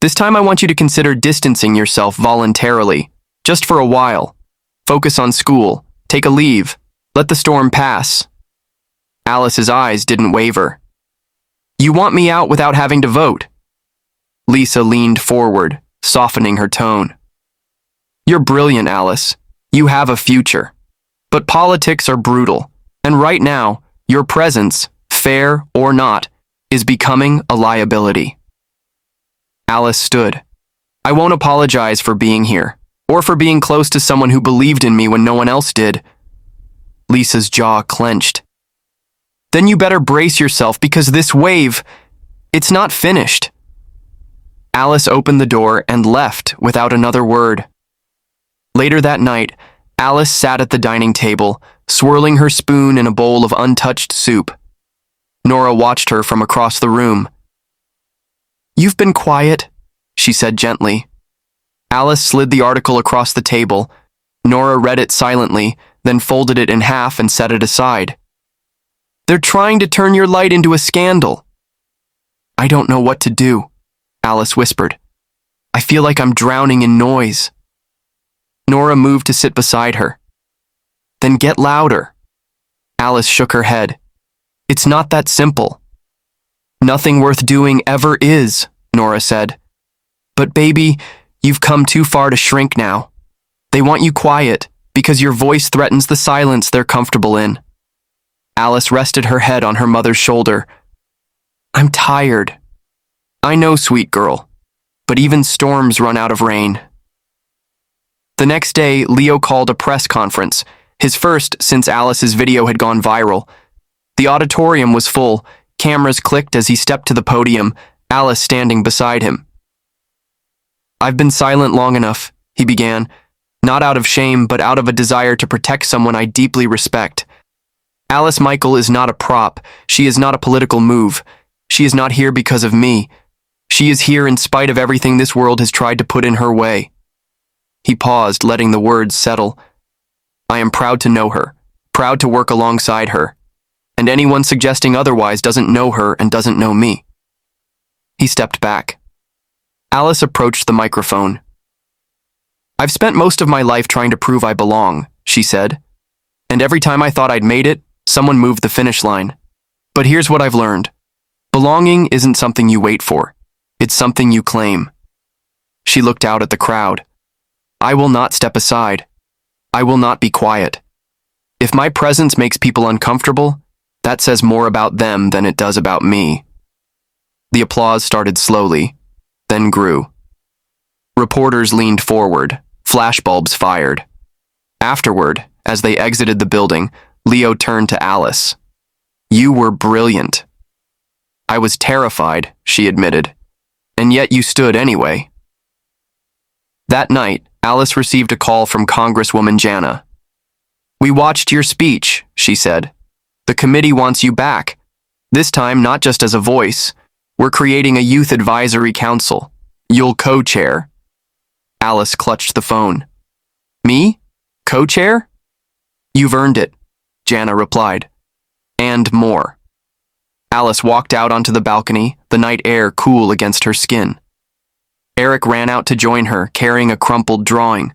This time I want you to consider distancing yourself voluntarily, just for a while. Focus on school. Take a leave. Let the storm pass. Alice's eyes didn't waver. You want me out without having to vote? Lisa leaned forward, softening her tone. You're brilliant, Alice. You have a future. But politics are brutal, and right now, your presence, fair or not, is becoming a liability. Alice stood. I won't apologize for being here, or for being close to someone who believed in me when no one else did. Lisa's jaw clenched. Then you better brace yourself because this wave, it's not finished. Alice opened the door and left without another word. Later that night, Alice sat at the dining table, swirling her spoon in a bowl of untouched soup. Nora watched her from across the room. You've been quiet, she said gently. Alice slid the article across the table. Nora read it silently, then folded it in half and set it aside. They're trying to turn your light into a scandal. I don't know what to do, Alice whispered. I feel like I'm drowning in noise. Nora moved to sit beside her. Then get louder. Alice shook her head. It's not that simple. Nothing worth doing ever is, Nora said. But baby, you've come too far to shrink now. They want you quiet because your voice threatens the silence they're comfortable in. Alice rested her head on her mother's shoulder. I'm tired. I know, sweet girl, but even storms run out of rain. The next day, Leo called a press conference, his first since Alice's video had gone viral. The auditorium was full. Cameras clicked as he stepped to the podium, Alice standing beside him. I've been silent long enough, he began, not out of shame, but out of a desire to protect someone I deeply respect. Alice Michael is not a prop. She is not a political move. She is not here because of me. She is here in spite of everything this world has tried to put in her way. He paused, letting the words settle. I am proud to know her, proud to work alongside her, and anyone suggesting otherwise doesn't know her and doesn't know me. He stepped back. Alice approached the microphone. I've spent most of my life trying to prove I belong, she said, and every time I thought I'd made it, someone moved the finish line. But here's what I've learned. Belonging isn't something you wait for. It's something you claim. She looked out at the crowd. I will not step aside. I will not be quiet. If my presence makes people uncomfortable, that says more about them than it does about me. The applause started slowly, then grew. Reporters leaned forward, flashbulbs fired. Afterward, as they exited the building, Leo turned to Alice. You were brilliant. I was terrified, she admitted, and yet you stood anyway. That night, Alice received a call from Congresswoman Jana. We watched your speech, she said. The committee wants you back. This time, not just as a voice. We're creating a youth advisory council. You'll co-chair. Alice clutched the phone. Me? Co-chair? You've earned it, Jana replied. And more. Alice walked out onto the balcony, the night air cool against her skin. Eric ran out to join her, carrying a crumpled drawing.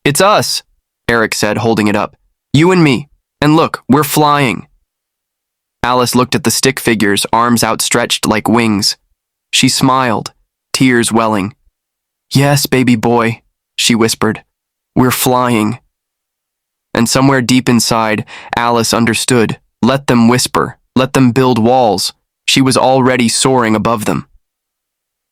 It's us, Eric said, holding it up. You and me. And look, we're flying. Alice looked at the stick figures, arms outstretched like wings. She smiled, tears welling. Yes, baby boy, she whispered. We're flying. And somewhere deep inside, Alice understood. Let them whisper. Let them build walls. She was already soaring above them.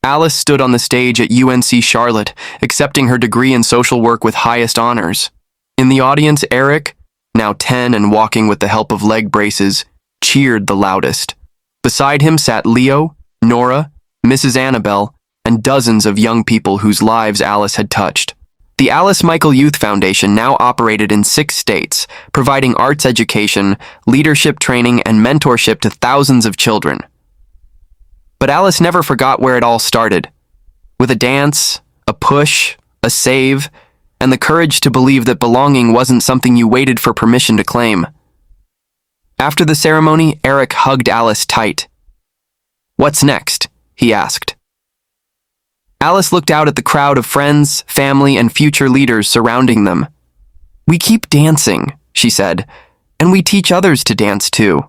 Alice stood on the stage at UNC Charlotte, accepting her degree in social work with highest honors. In the audience, Eric, now 10 and walking with the help of leg braces, cheered the loudest. Beside him sat Leo, Nora, Mrs. Annabelle, and dozens of young people whose lives Alice had touched. The Alice Michael Youth Foundation now operated in 6 states, providing arts education, leadership training, and mentorship to thousands of children. But Alice never forgot where it all started. With a dance, a push, a save, and the courage to believe that belonging wasn't something you waited for permission to claim. After the ceremony, Eric hugged Alice tight. What's next? He asked. Alice looked out at the crowd of friends, family, and future leaders surrounding them. "We keep dancing," she said, "and we teach others to dance too."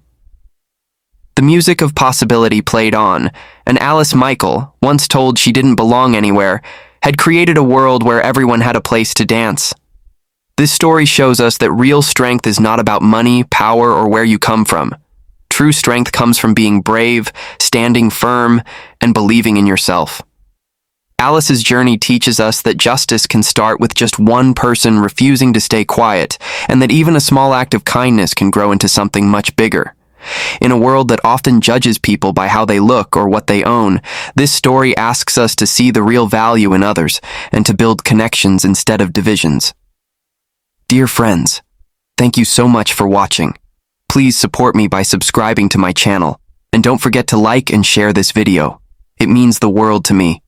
The music of possibility played on, and Alice Michael, once told she didn't belong anywhere, had created a world where everyone had a place to dance. This story shows us that real strength is not about money, power, or where you come from. True strength comes from being brave, standing firm, and believing in yourself. Alice's journey teaches us that justice can start with just one person refusing to stay quiet, and that even a small act of kindness can grow into something much bigger. In a world that often judges people by how they look or what they own, this story asks us to see the real value in others and to build connections instead of divisions. Dear friends, thank you so much for watching. Please support me by subscribing to my channel, and don't forget to like and share this video. It means the world to me.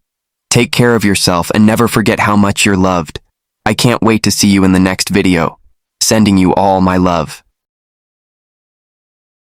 Take care of yourself and never forget how much you're loved. I can't wait to see you in the next video. Sending you all my love.